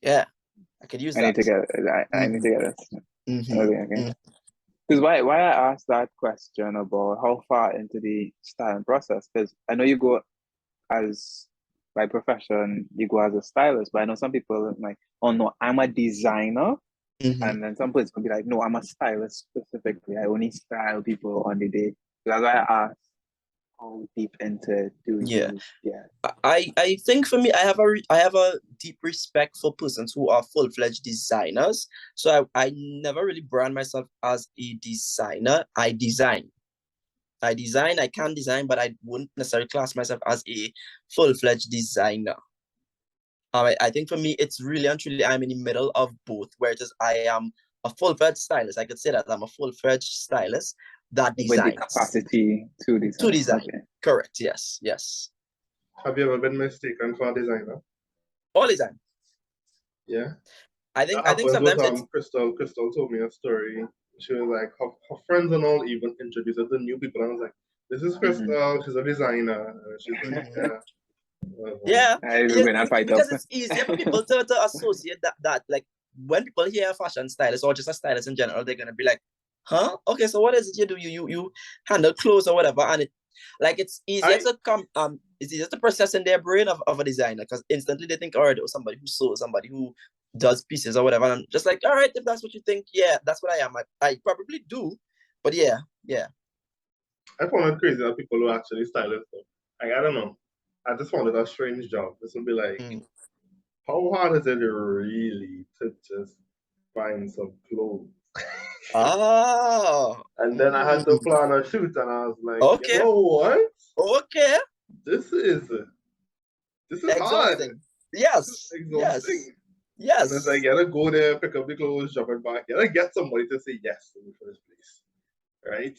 yeah, I could use that. I need to get it. Okay. Because why I asked that question about how far into the styling process, because I know you go as, by profession, you go as a stylist, but I know some people like, oh no, I'm a designer. And then some people will be like, no, I'm a stylist specifically. I only style people on the day. That's why I asked how deep into doing I think for me, I have a deep respect for persons who are full-fledged designers. So I never really brand myself as a designer. I design, I can design, but I wouldn't necessarily class myself as a full-fledged designer. I think for me, it's really and truly, I'm in the middle of both, where it is I am a full-fledged stylist. I could say that I'm a full-fledged stylist that designs. With the capacity to design. To design. Okay. Correct, yes. Have you ever been mistaken for a designer? All design. Yeah. I think sometimes it's... Crystal told me a story. She was like, her friends and all even introduced her to new people. And I was like, this is Crystal, she's a designer. And she's like, yeah. Because it's easier for people to associate that like when people hear a fashion stylist or just a stylist in general, they're gonna be like, huh? Okay, so what is it you do? You handle clothes or whatever, and it's easier it's easier to process in their brain of a designer, because instantly they think, all right, somebody who sews, somebody who does pieces or whatever. And I'm just like, all right, if that's what you think, yeah, that's what I am. I probably do, but yeah. I found it crazy that people who actually stylists though. Like, I don't know. I just found it a strange job. This would be like, how hard is it really to just find some clothes? And then I had to plan a shoot, and I was like, okay. You know what? Okay. This is exhausting. Hard. Yes. Exhausting. Yes. And it's like, you gotta go there, pick up the clothes, drop it back. You gotta get somebody to say yes in the first place. Right?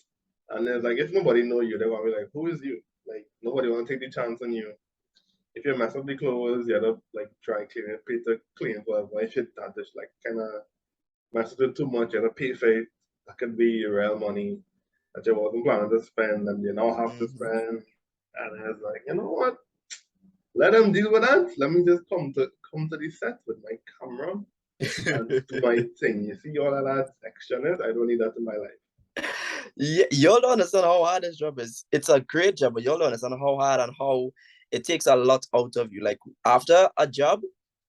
And then like, if nobody know you, they're gonna be like, who is you? Like, nobody wanna take the chance on you. If you mess up the clothes, you have to like try clean it, pay to clean whatever. If you that just like kinda mess with it too much, you have to pay for it. That could be real money that you wasn't planning to spend and you now have to spend. And it's like, you know what? Let them deal with that. Let me just come to the set with my camera and do my thing. You see all of that perfection is. I don't need that in my life. Yeah, you'll understand how hard this job is. It's a great job, but you'll understand how hard and how it takes a lot out of you. Like after a job,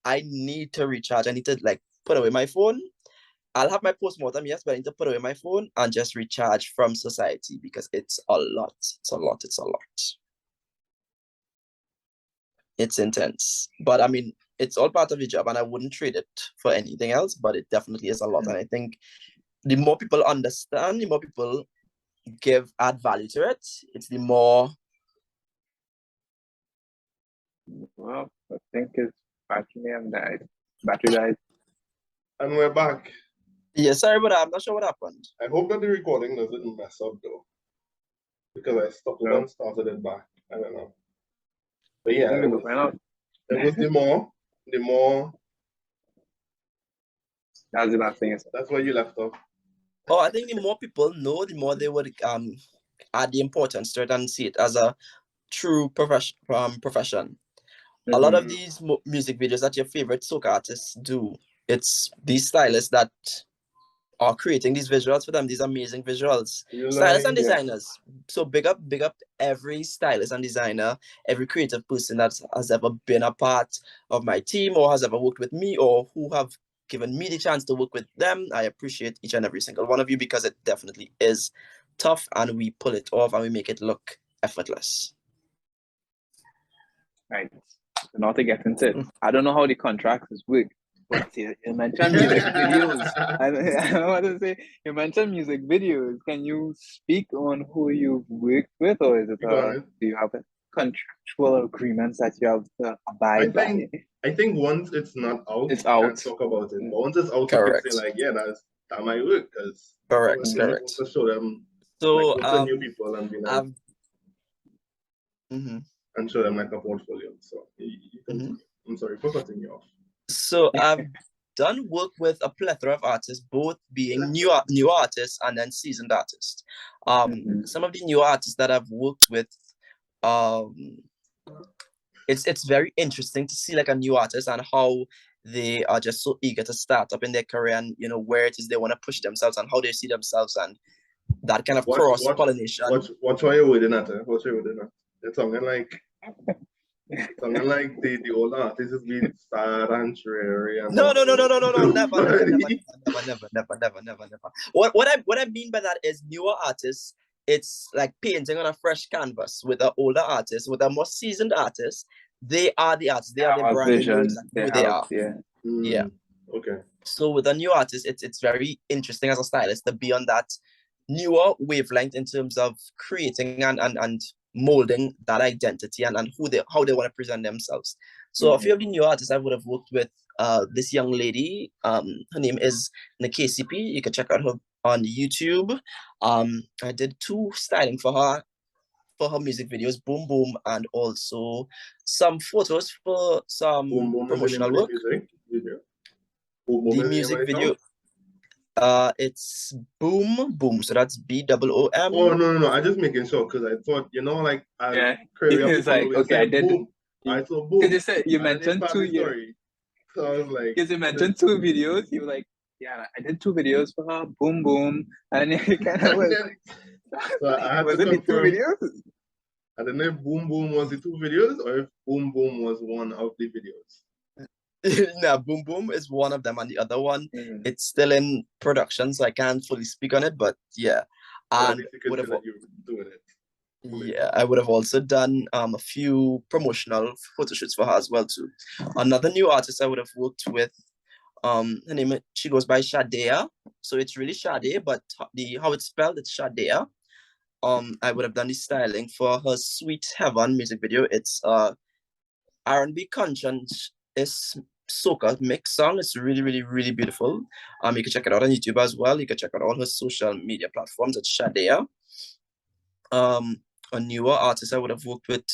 I need to recharge. I need to like put away my phone. I'll have my postmortem, yes, but I need to put away my phone and just recharge from society because it's a lot. It's a lot. It's a lot. It's intense. But I mean, it's all part of your job and I wouldn't trade it for anything else, but it definitely is a lot. And I think the more people understand, the more people add value to it, it's the more. Well, I think his battery died. And we're back. Yeah, sorry, but I'm not sure what happened. I hope that the recording doesn't mess up though, because I stopped it and started it back. I don't know. But yeah, it was the more. That's the last thing. That's where you left off. Oh, I think the more people know, the more they would add the importance to it and see it as a true profession. Mm-hmm. A lot of these music videos that your favorite soca artists do, it's these stylists that are creating these visuals for them, these amazing visuals. Stylists and designers. So big up every stylist and designer, every creative person that has ever been a part of my team or has ever worked with me or who have given me the chance to work with them. I appreciate each and every single one of you because it definitely is tough and we pull it off and we make it look effortless. Right. So now to get into it, I don't know how the contracts work, but you mentioned music videos. I want to say, you mentioned music videos. Can you speak on who you've worked with, or is it do you have contractual agreements that you have to abide by? I think once it's not out, it's out. Can't talk about it. But once it's out, correct. You can say like, yeah, that might work because correct. To show them, so like, new people and be like, and show them like a portfolio. So you can. I'm sorry for cutting you off. So I've done work with a plethora of artists, both being new artists and then seasoned artists. Some of the new artists that I've worked with, it's very interesting to see like a new artist and how they are just so eager to start up in their career and where it is they want to push themselves and how they see themselves and that kind of cross pollination. What's why you're within that? What's why you're within that? It's something like. Something like the old artists is being sad and dreary and no, never. What I mean by that is newer artists, it's like painting on a fresh canvas with an older artist, with a more seasoned artist. They are the artists, they are the brand vision, who they are. Yeah. Okay. So with a new artist, it's very interesting as a stylist to be on that newer wavelength in terms of creating and molding that identity and how they want to present themselves. So a few of the new artists I would have worked with, this young lady, her name is NKCP. You can check out her on YouTube. I did 2 styling for her music videos, Boom Boom, and also some photos for some promotional work. The music video. It's Boom Boom, so that's BOOM. Oh no! I just making sure because I thought like it's like okay, I did. Boom. I saw Boom. Because you mentioned 2 years. So I was like, because you mentioned 2 videos, you were like, yeah, I did 2 videos for her, Boom Boom, and it kind of was. So I had was to it confirm. The 2 videos? I don't know if Boom Boom was the 2 videos or if Boom Boom was one of the videos. No, Boom Boom is one of them, and the other one, it's still in production, so I can't fully speak on it. But yeah, and would have doing it. Yeah, I would have also done a few promotional photo shoots for her as well too. Another new artist I would have worked with, her name, she goes by Shadea, so it's really Shade, but how it's spelled, it's Shadea. I would have done the styling for her Sweet Heaven music video. It's R&B conscience is soca mix song. It's really, really, really beautiful. You can check it out on YouTube as well. You can check out all her social media platforms at Shadea. A newer artist I would have worked with,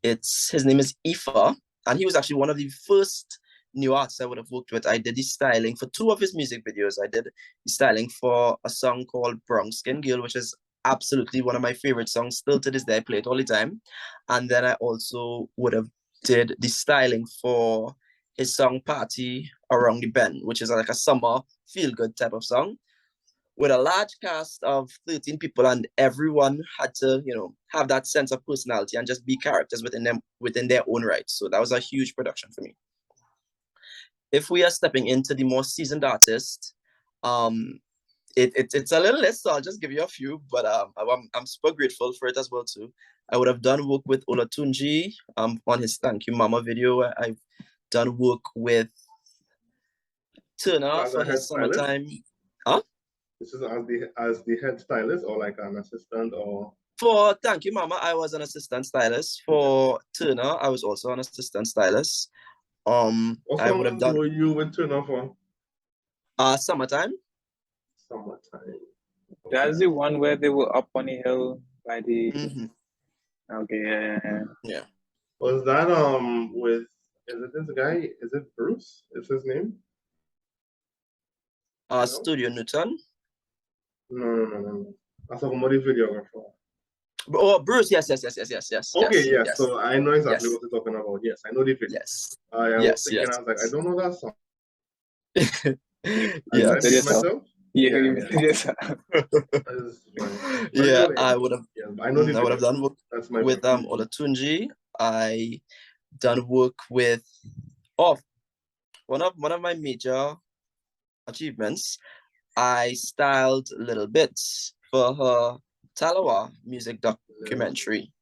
his name is Ifa, and he was actually one of the first new artists I would have worked with. I did the styling for 2 of his music videos. I did the styling for a song called Brown Skin Girl, which is absolutely one of my favorite songs. Still to this day, I play it all the time. And then I also would have did the styling for his song Party Around the Bend, which is like a summer feel-good type of song. with a large cast of 13 people, and everyone had to, have that sense of personality and just be characters within their own right. So that was a huge production for me. If we are stepping into the more seasoned artists, it's a little list, so I'll just give you a few, but I'm super grateful for it as well too. I would have done work with Olatunji on his Thank You Mama video. I've done work with Turner for his Summertime. Huh? This is as the head stylist or like an assistant or? For Thank You Mama, I was an assistant stylist. For Turner, I was also an assistant stylist. I would have done. What you with Turner for? Summertime. Summertime. That's the one where they were up on the hill by the. Okay. Yeah. Was that with? Is it this guy? Is it Bruce? Is his name? Studio Newton. No. That's a Modi videographer. Oh, Bruce, yes. Okay, yes. So I know exactly what you're talking about. Yes, I know the video. Yes. I was thinking, I was like, I don't know that song. Yeah. I did myself? Yes. Yeah, I would have. Yeah, I know I would have done work with Olatunji. I done work with one of my major achievements. I styled Little Bits for her Talawa music documentary.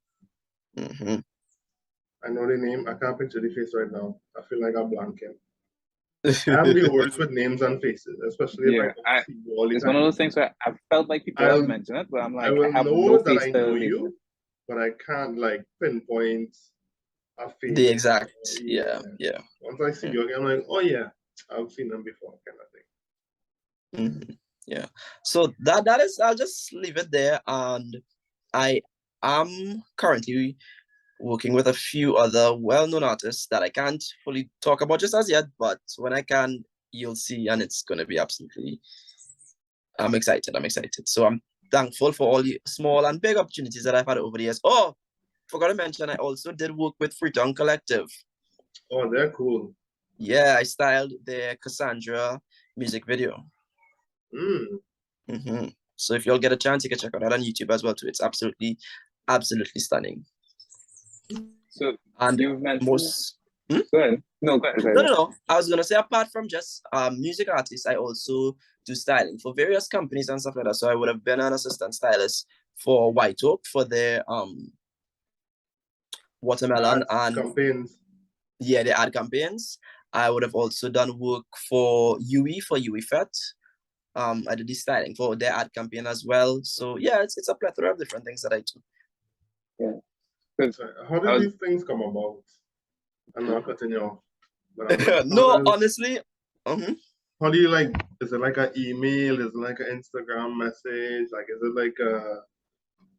I know the name. I can't picture the face right now. I feel like I'm blanking. I'm the worst with names and faces, especially if I see you all the it's time. one of those things where I felt like people have mentioned it, but I'm like, I have know no that face I know you, but I can't like pinpoint a face. The exact, yeah. Once I see you again, I'm like, oh yeah, I've seen them before, kind of thing. Yeah. So that is, I'll just leave it there, and I am currently working with a few other well-known artists that I can't fully talk about just as yet, but when I can, you'll see, and it's going to be absolutely, I'm excited. So I'm thankful for all the small and big opportunities that I've had over the years. Oh, forgot to mention, I also did work with Fulltime Collective. Oh, they're cool. Yeah, I styled their Cassandra music video. So if you'll get a chance, you can check it out on YouTube as well too. It's absolutely stunning. So and you've mentioned most. Go ahead. No, go ahead. No. I was gonna say, apart from just music artists, I also do styling for various companies and stuff like that. So I would have been an assistant stylist for White Oak for their watermelon and campaigns. Yeah, the ad campaigns. I would have also done work for UE Fet. I did the styling for their ad campaign as well. So yeah, it's a plethora of different things that I do. Yeah. How do these things come about? I'm not cutting you off. No, honestly. How do you is it like an email? Is it like an Instagram message? Like, is it like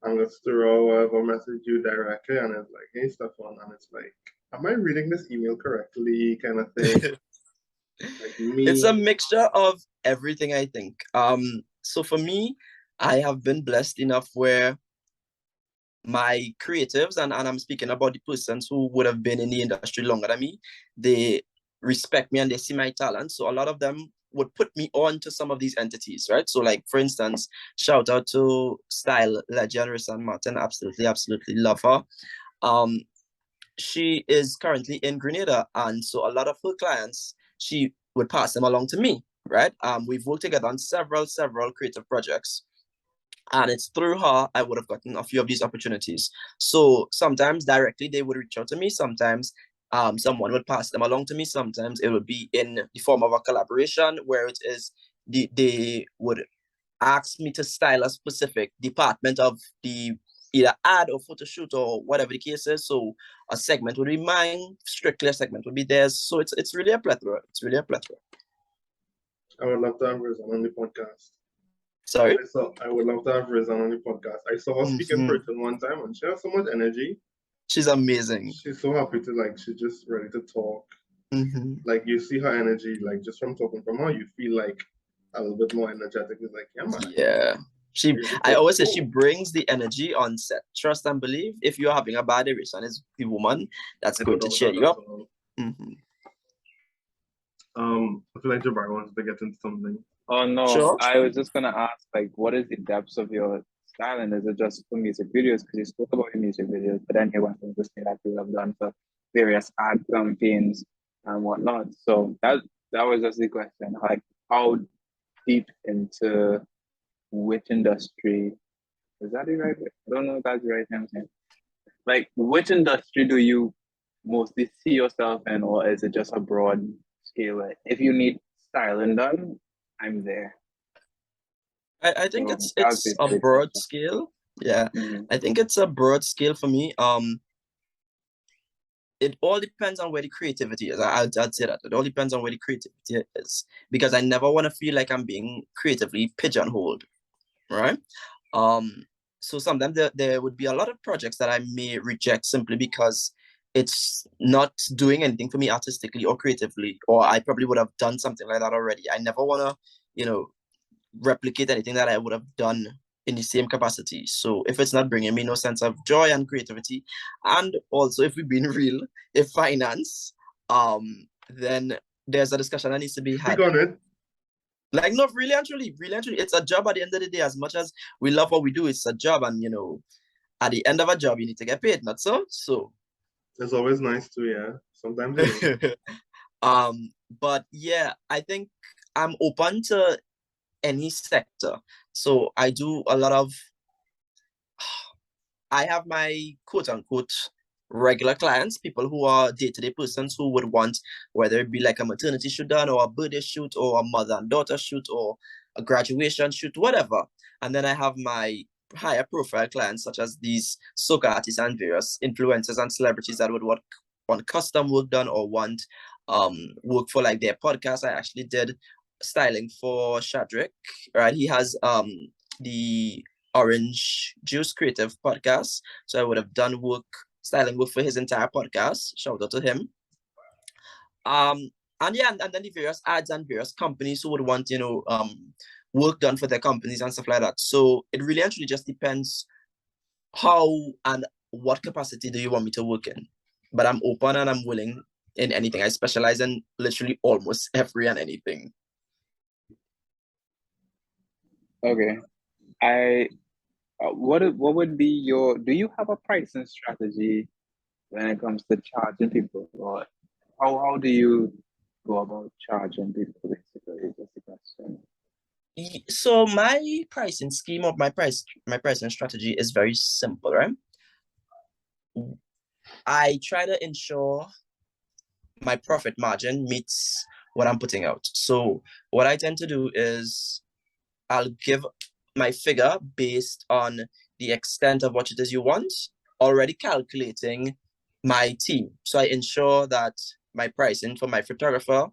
Angostura or whatever message you directly and it's like, hey, Stefon, and it's like, am I reading this email correctly? Kind of thing. Like me. It's a mixture of everything, I think. So for me, I have been blessed enough where my creatives, and I'm speaking about the persons who would have been in the industry longer than me, they respect me and they see my talent. So a lot of them would put me on to some of these entities, right? So like, for instance, shout out to Style Legend Risan Martin. Absolutely love her. She is currently in Grenada, and so a lot of her clients, she would pass them along to me, right? We've worked together on several creative projects. And it's through her I would have gotten a few of these opportunities. So sometimes directly they would reach out to me. Sometimes someone would pass them along to me. Sometimes it would be in the form of a collaboration where it is they would ask me to style a specific department of the either ad or photo shoot or whatever the case is. So a segment would be mine, strictly a segment would be theirs. So it's really a plethora. I would love to have Rizan on the podcast. Sorry? I would love to have Rizan on the podcast. I saw her speak in person one time and she has so much energy. She's amazing. She's so happy to she's just ready to talk. Like you see her energy, like just from talking from her, you feel like a little bit more energetic. It's like, yeah, man. Yeah. I always say she brings the energy on set. Trust and believe. If you're having a bad day, Rizan is the woman that's going to cheer you up. I feel like Jabari wants to get into something. Oh no, Sure. I was just gonna ask, like, what is the depth of your styling? Is it just for music videos? Because you spoke about your music videos, but then you went on to say that you have done for various ad campaigns and whatnot. So that was just the question. Like, how deep into which industry is that the right? I don't know if that's the right name. Like, which industry do you mostly see yourself in, or is it just a broad scale? Like, if you need styling done, I'm there. I think So it's that was it's a basically the broad question. scale. Yeah, Mm-hmm. I think it's a broad scale for me. It all depends on where the creativity is. I'd say that it all depends on where the creativity is, because I never want to feel like I'm being creatively pigeonholed, right? So sometimes there would be a lot of projects that I may reject simply because it's not doing anything for me artistically or creatively, or I probably would have done something like that already. I never want to, replicate anything that I would have done in the same capacity. So if it's not bringing me no sense of joy and creativity, and also if we've been real, if finance, then there's a discussion that needs to be had. Speak on it. Like, no, really and truly, it's a job at the end of the day. As much as we love what we do, it's a job, and at the end of a job, you need to get paid, not so. So It's always nice to, yeah. Sometimes but yeah, I think I'm open to any sector. So I do a lot of I have my quote unquote regular clients, people who are day-to-day persons who would want, whether it be like a maternity shoot done, or a birthday shoot, or a mother and daughter shoot, or a graduation shoot, whatever. And then I have my higher profile clients, such as these soca artists and various influencers and celebrities that would want custom work done, or want work for like their podcast. I actually did styling for Shadrick, right? He has the Orange Juice Creative podcast. So I would have done styling work for his entire podcast. Shout out to him. And yeah, and then the various ads and various companies who would want, work done for their companies and stuff like that. So it really actually just depends how and what capacity do you want me to work in. But I'm open and I'm willing in anything. I specialize in literally almost every and anything. Okay. What would be do you have a pricing strategy when it comes to charging people, or how do you go about charging people, basically? That's the question. So my pricing scheme of my pricing strategy is very simple, right? I try to ensure my profit margin meets what I'm putting out. So what I tend to do is I'll give my figure based on the extent of what it is you want, already calculating my team. So I ensure that my pricing for my photographer,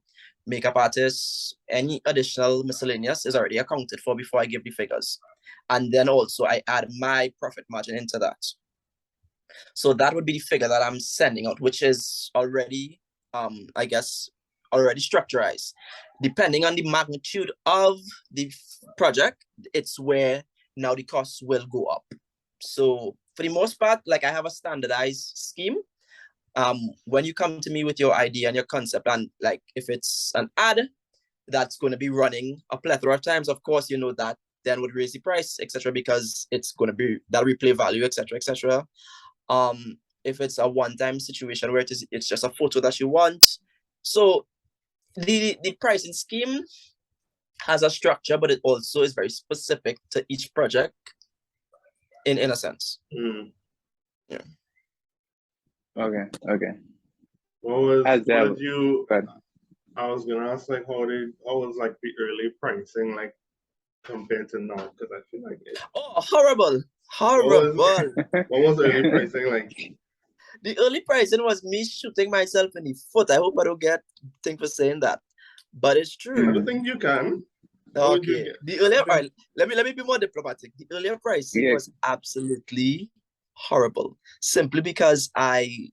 makeup artist, any additional miscellaneous is already accounted for before I give the figures. And then also I add my profit margin into that. So that would be the figure that I'm sending out, which is already, I guess, already structurized. Depending on the magnitude of the project, it's where now the costs will go up. So for the most part, like I have a standardized scheme. When you come to me with your idea and your concept, and like if it's an ad that's going to be running a plethora of times, of course, that then would raise the price, etc., because it's going to be that replay value, etc., etc. If it's a one-time situation where it's just a photo that you want. So the pricing scheme has a structure, but it also is very specific to each project in a sense. Yeah. Okay. What did you I was gonna ask, like, how was like the early pricing like compared to now? Because I feel like horrible. What was the early pricing like? The early pricing was me shooting myself in the foot. I hope I don't get thing for saying that, but it's true. I don't think you can. Okay. The earlier, all right, let me be more diplomatic. The earlier pricing was absolutely horrible, simply because I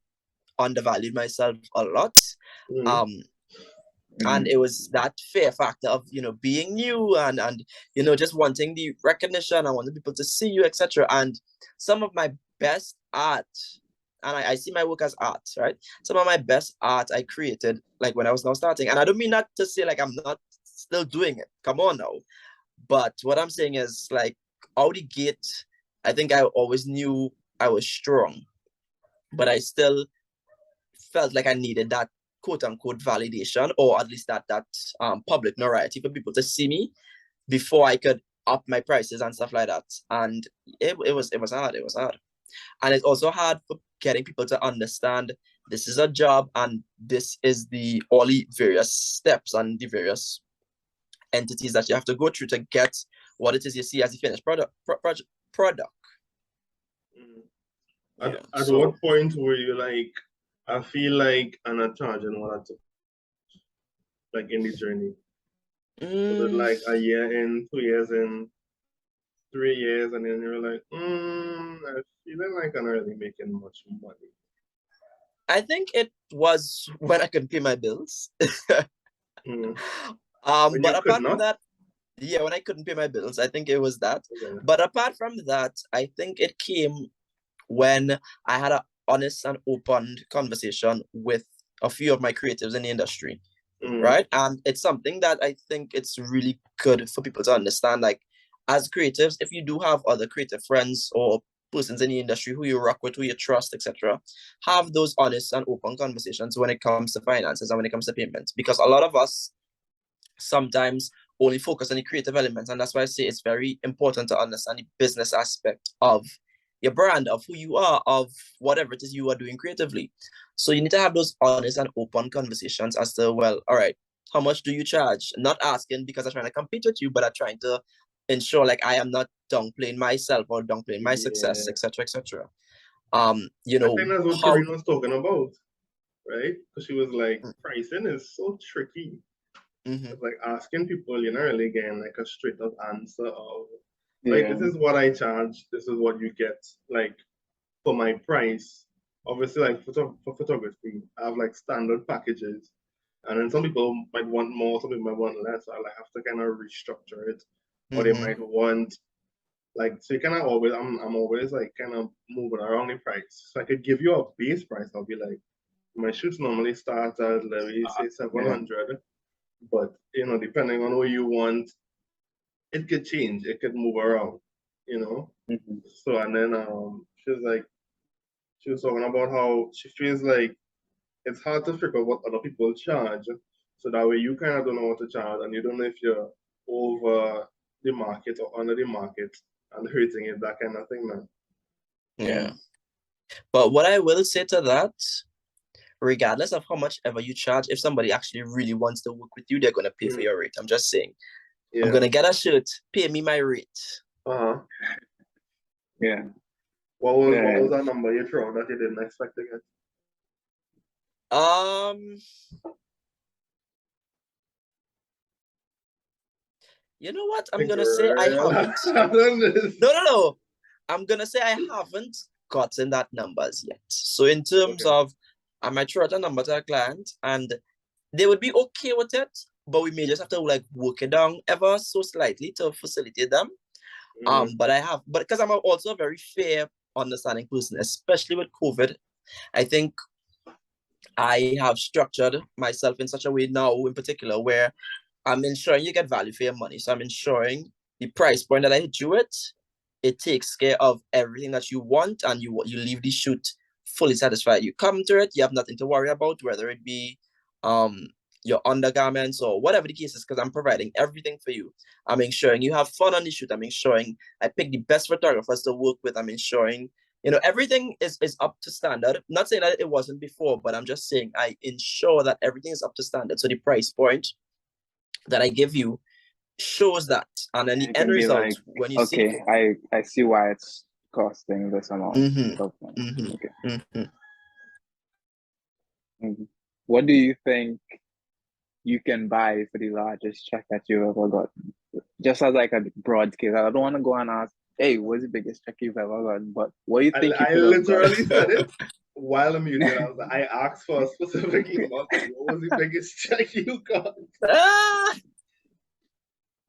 undervalued myself a lot. And it was that fear factor of being new and just wanting the recognition. I wanted people to see you, etc. And some of my best art, and I see my work as art, right? Some of my best art I created like when I was now starting, and I don't mean that to say like I'm not still doing it. Come on now. But what I'm saying is, like, out the gate, I think I always knew I was strong, but I still felt like I needed that quote unquote validation, or at least that public notoriety for people to see me before I could up my prices and stuff like that. And it was hard. It was hard. And it's also hard for getting people to understand this is a job and this is all the various steps and the various entities that you have to go through to get what it is you see as the finished product. At what point were you like, I feel like I'm not charging what I took, like in the journey? Was it like a year in, 2 years in, 3 years, and then you're like, I'm feeling like I'm not really making much money? I think it was when I couldn't pay my bills. But apart from that, yeah, when I couldn't pay my bills, I think it was that. Okay. But apart from that, I think it came when I had an honest and open conversation with a few of my creatives in the industry, right? And it's something that I think it's really good for people to understand. Like, as creatives, if you do have other creative friends or persons in the industry who you rock with, who you trust, etc., have those honest and open conversations when it comes to finances and when it comes to payments. Because a lot of us sometimes only focus on the creative elements, and that's why I say it's very important to understand the business aspect of your brand, of who you are, of whatever it is you are doing creatively. So you need to have those honest and open conversations as to, well, all right, how much do you charge? Not asking because I'm trying to compete with you, but I'm trying to ensure like I am not downplaying myself or downplaying my success, etc., etc. You know, I think that's what Karina was talking about, right? Because she was like, pricing is so tricky. It's like asking people, you're not really getting like a straight up answer of, like, this is what I charge, this is what you get. Like, for my price, obviously, like for photography, I have like standard packages. And then some people might want more, some people might want less. I like have to kind of restructure it. Or they might want, like, so you kind of always, I'm always like kind of moving around the price. So I could give you a base price. I'll be like, my shoots normally start at, let me say, 700. But, you know, depending on what you want, it could change. It could move around, you know? So, and then she was talking about how she feels like it's hard to figure out what other people charge. So that way you kind of don't know what to charge and you don't know if you're over the market or under the market and hurting it, that kind of thing, man. Yeah. But what I will say to that, regardless of how much ever you charge, if somebody actually really wants to work with you, they're going to pay for your rate. I'm just saying. I'm going to get a shirt, pay me my rate. Yeah. What was that number you threw that you didn't expect to get? You know what? I'm going to say I haven't. No. I'm going to say I haven't gotten that numbers yet. So in terms of, I might throw out a number to a client and they would be okay with it, but we may just have to like work it down ever so slightly to facilitate them. But because I'm also a very fair, understanding person, especially with COVID, I think I have structured myself in such a way now, in particular, where I'm ensuring you get value for your money. So I'm ensuring the price point that I hit you with, it takes care of everything that you want, and you leave the shoot fully satisfied. You come to it, you have nothing to worry about, whether it be your undergarments or whatever the case is, because I'm providing everything for you. I'm ensuring you have fun on the shoot. I'm ensuring I pick the best photographers to work with. I'm ensuring, you know, everything is up to standard. Not saying that it wasn't before, but I'm just saying I ensure that everything is up to standard. So the price point that I give you shows that. And then the end result, like, when you see it, I see why it's costing this amount. What do you think you can buy for the largest check that you ever got? Just as like a broad scale. I don't want to go and ask, hey, what's the biggest check you've ever got? But what do you think I literally said it while I'm muted. I asked for a specific amount. What was the biggest check you got?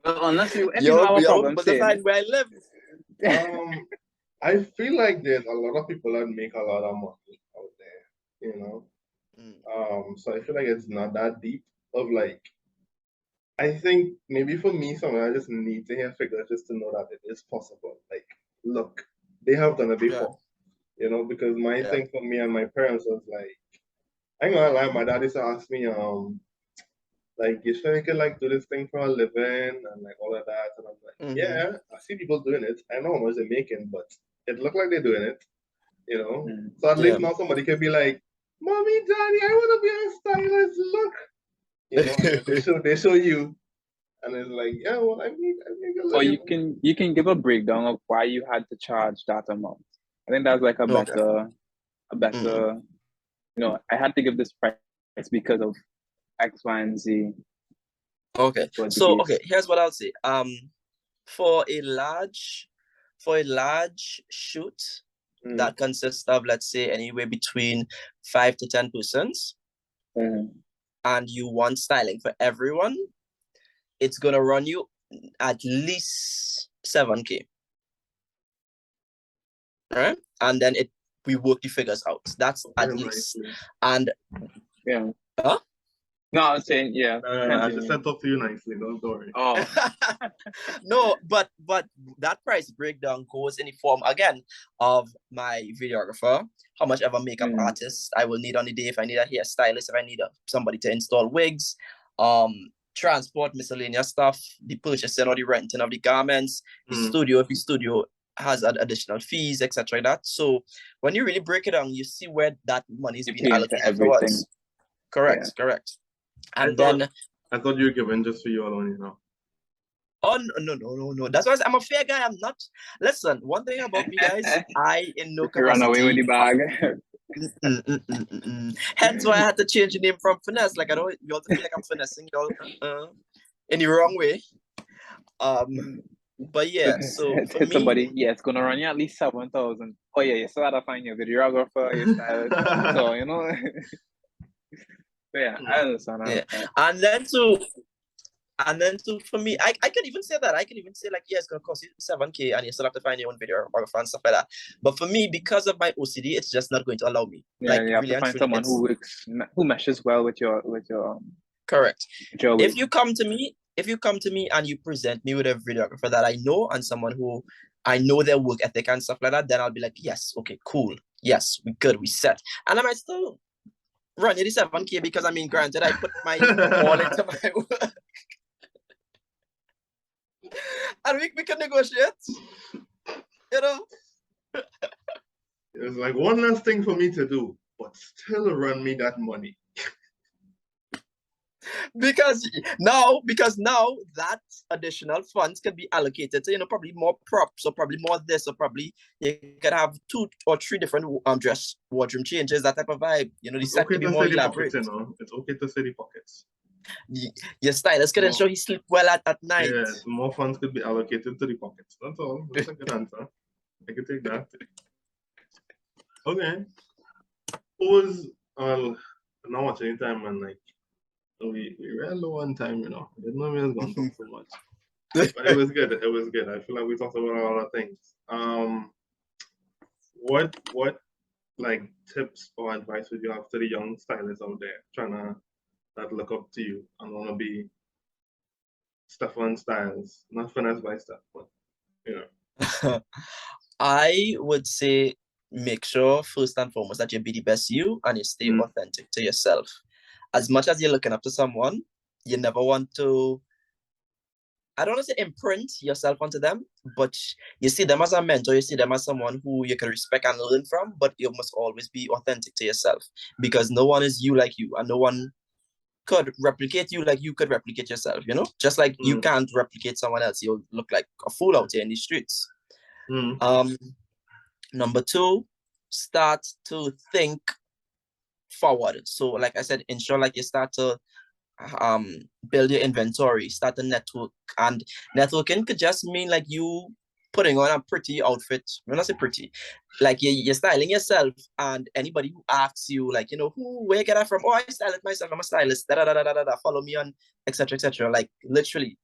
Well, unless you have a problem saying where I live. I feel like there's a lot of people that make a lot of money out there, you know. So I feel like it's not that deep of like I think maybe for me, something I just need to hear figures just to know that it is possible. Like, look, they have done it Yeah. before, because my Yeah. thing for me and my parents was like, I ain't gonna lie, my dad used to ask me, like, you sure you can like do this thing for a living and like all of that? And I'm like, Mm-hmm. yeah, I see people doing it. I know how much they're making, but it looked like they're doing it. Mm. So at Yeah. least now somebody can be like, Mommy, Daddy, I want to be a stylist. Look, and they show you, and it's like, yeah, well, I make a Or living. you can give a breakdown of why you had to charge that amount. I think that's like a Okay. better, I had to give this price because of X, Y, and Z. Okay. Was the So case. here's what I'll say. For a large shoot that consists of, let's say, anywhere between 5 to 10 persons, and you want styling for everyone, it's gonna run you at least 7K. Right? And then we work the figures out. That's at least. Nicely. And Yeah. huh? No, I was saying, yeah. I just set up to you nicely, don't worry. Oh. No, but that price breakdown goes in the form again of my videographer, how much ever makeup artist I will need on the day, if I need a hairstylist, if I need somebody to install wigs, transport, miscellaneous stuff, the purchasing or the renting of the garments, the studio, if the studio has additional fees, etc. Like that. So when you really break it down, you see where that money is being allocated towards. Correct. And I thought you were giving just for you alone, Oh no. That's why I'm a fair guy. I'm not. Listen, one thing about me, guys, I in no capacity run away with the bag. Hence why I had to change the name from finesse. Like I don't you all to feel like I'm finessing y'all in the wrong way. But yeah, so for me, somebody, it's gonna run you at least 7,000. Oh yeah, you still gotta find your videographer, your stylist. So yeah, I understand. Yeah. And then for me, I could even say that. I could even say like, yeah, it's gonna cost you 7K and you still have to find your own videographer and stuff like that. But for me, because of my OCD, it's just not going to allow me. Yeah, like you have really to find someone who meshes well with your correct. With your if you come to me and you present me with a videographer that I know and someone who I know their work ethic and stuff like that, then I'll be like, yes, okay, cool. Yes, we good, we set. And I might still run 87K because I mean, granted, I put my all into my work. And we can negotiate, It's like one last thing for me to do, but still run me that money. because now that additional funds can be allocated to probably more props or probably more this, or probably you could have 2 or 3 different dress wardrobe changes, that type of vibe. The set okay can be more elaborate. Pockets, it's okay to say the pockets. Your stylist can ensure he sleep well at night. Yes, more funds could be allocated to the pockets. That's all. That's a good answer. I can take that. Okay. Who was not much any time, and like we ran low on time, I didn't know we was going to talk so much. But it was good. It was good. I feel like we talked about a lot of things. What like tips or advice would you have to the young stylists out there trying to that look up to you and want to be Stefon styles, not finesse by stuff, but I would say make sure first and foremost that you be the best you and you stay authentic to yourself. As much as you're looking up to someone, you never want to, I don't want to say imprint yourself onto them, but you see them as a mentor, you see them as someone who you can respect and learn from, but you must always be authentic to yourself because no one is you like you and no one could replicate you like you could replicate yourself, just like you can't replicate someone else. You'll look like a fool out here in the streets. Number 2, start to think forward. So like I said, ensure like you start to build your inventory, start to network. And networking could just mean like you putting on a pretty outfit. When I say pretty, like you're styling yourself, and anybody who asks you like, where you get that from? Oh, I style it myself, I'm a stylist, follow me on etc. Like literally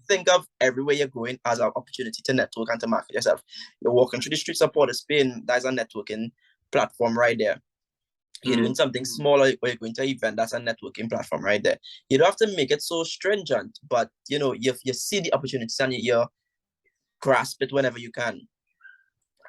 think of everywhere you're going as an opportunity to network and to market yourself. You're walking through the streets of Port of Spain, there's a networking platform right there. you're doing something small, or you're going to an event, that's a networking platform right there. You don't have to make it so stringent, but you know, you see the opportunities and you grasp it whenever you can.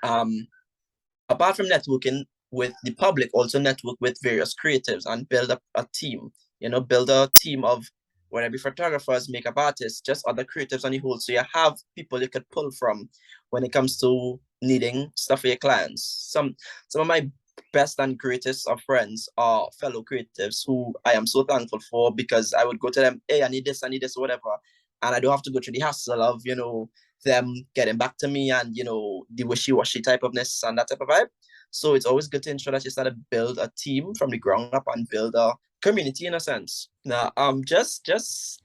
Apart from networking with the public, also network with various creatives and build up a team. You know, build a team of whether it be photographers, makeup artists, just other creatives on the whole. So you have people you could pull from when it comes to needing stuff for your clients. Some of my best and greatest of friends are fellow creatives who I am so thankful for, because I would go to them, hey, I need this, whatever. And I don't have to go through the hassle of, you know, them getting back to me and, you know, the wishy-washy type ofness and that type of vibe. So it's always good to ensure that you start to build a team from the ground up and build a community in a sense. Now, just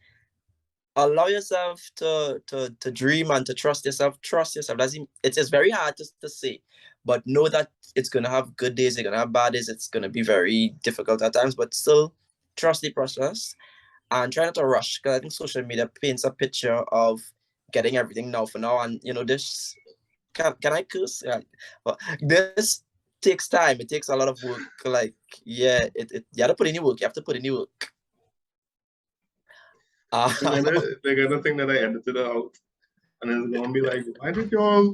allow yourself to dream and to trust yourself. Trust yourself. It is very hard to say, but know that it's gonna have good days, you're gonna have bad days, it's gonna be very difficult at times, but still trust the process and try not to rush, because I think social media paints a picture of getting everything now for now. And you know, this can I curse? Yeah. But this takes time. It takes a lot of work. Like, yeah, it you have to put in your work. You have to put in your work. They're gonna think that I edited it out, and it's gonna be like, why did y'all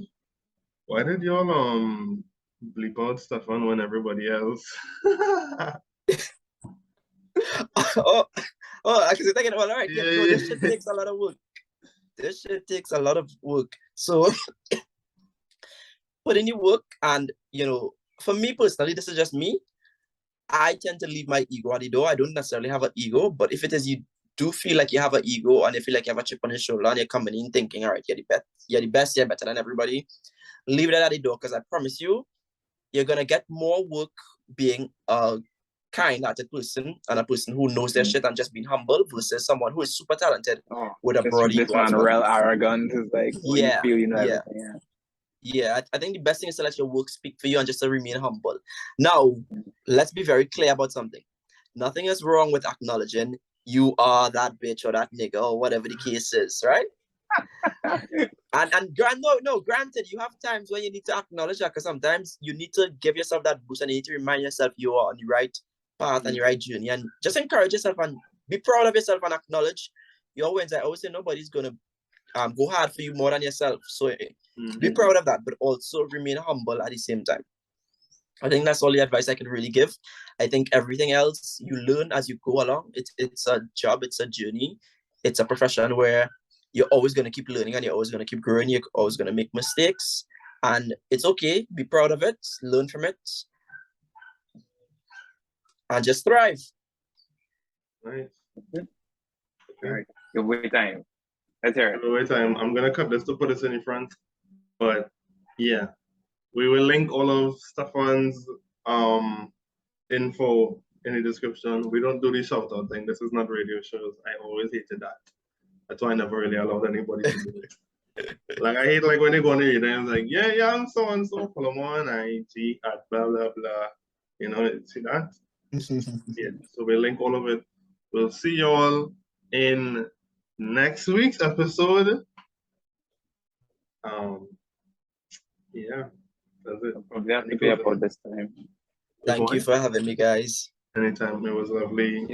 bleep out Stefon when everybody else? I can say, all right, yeah, no, this shit takes a lot of work. This shit takes a lot of work. So put in your work, and you know, for me personally, this is just me. I tend to leave my ego at the door. I don't necessarily have an ego, but if it is you do feel like you have an ego and you feel like you have a chip on your shoulder and you're coming in thinking, all right, you're the best, you're better than everybody, leave it at the door, because I promise you, you're gonna get more work being a kind-hearted person and a person who knows their shit and just being humble versus someone who is super talented with a broad ego. This man real arrogant is like, yeah, you feel you know everything. Yeah, I think the best thing is to let your work speak for you and just to remain humble. Now, let's be very clear about something. Nothing is wrong with acknowledging you are that bitch or that nigga or whatever the case is, right? Granted, you have times when you need to acknowledge that, because sometimes you need to give yourself that boost and you need to remind yourself you are on the right path and the right journey, and just encourage yourself and be proud of yourself and acknowledge your wins. I always say nobody's gonna go hard for you more than yourself. So be proud of that, but also remain humble at the same time. I think that's all the advice I can really give. I think everything else you learn as you go along. It's a job, it's a journey, it's a profession where you're always going to keep learning and you're always going to keep growing. You're always going to make mistakes, and it's okay. Be proud of it, learn from it, and just thrive. Nice. Okay. All right. Give away time. Let's hear it. Give away time. I'm gonna cut this to put this in the front, but yeah, we will link all of Stefon's info in the description. We don't do the shout out thing. This is not radio shows. I always hated that. That's why I never really allowed anybody to do it. Like, I hate like when they go on the radio and it's like, yeah, I'm so and so, follow me on IG at blah blah blah. You know, see that? Yeah. So we'll link all of it. We'll see y'all in next week's episode. Yeah, that's it. Probably have to pay about this time. Thank you for having me, guys. Anytime. It was lovely.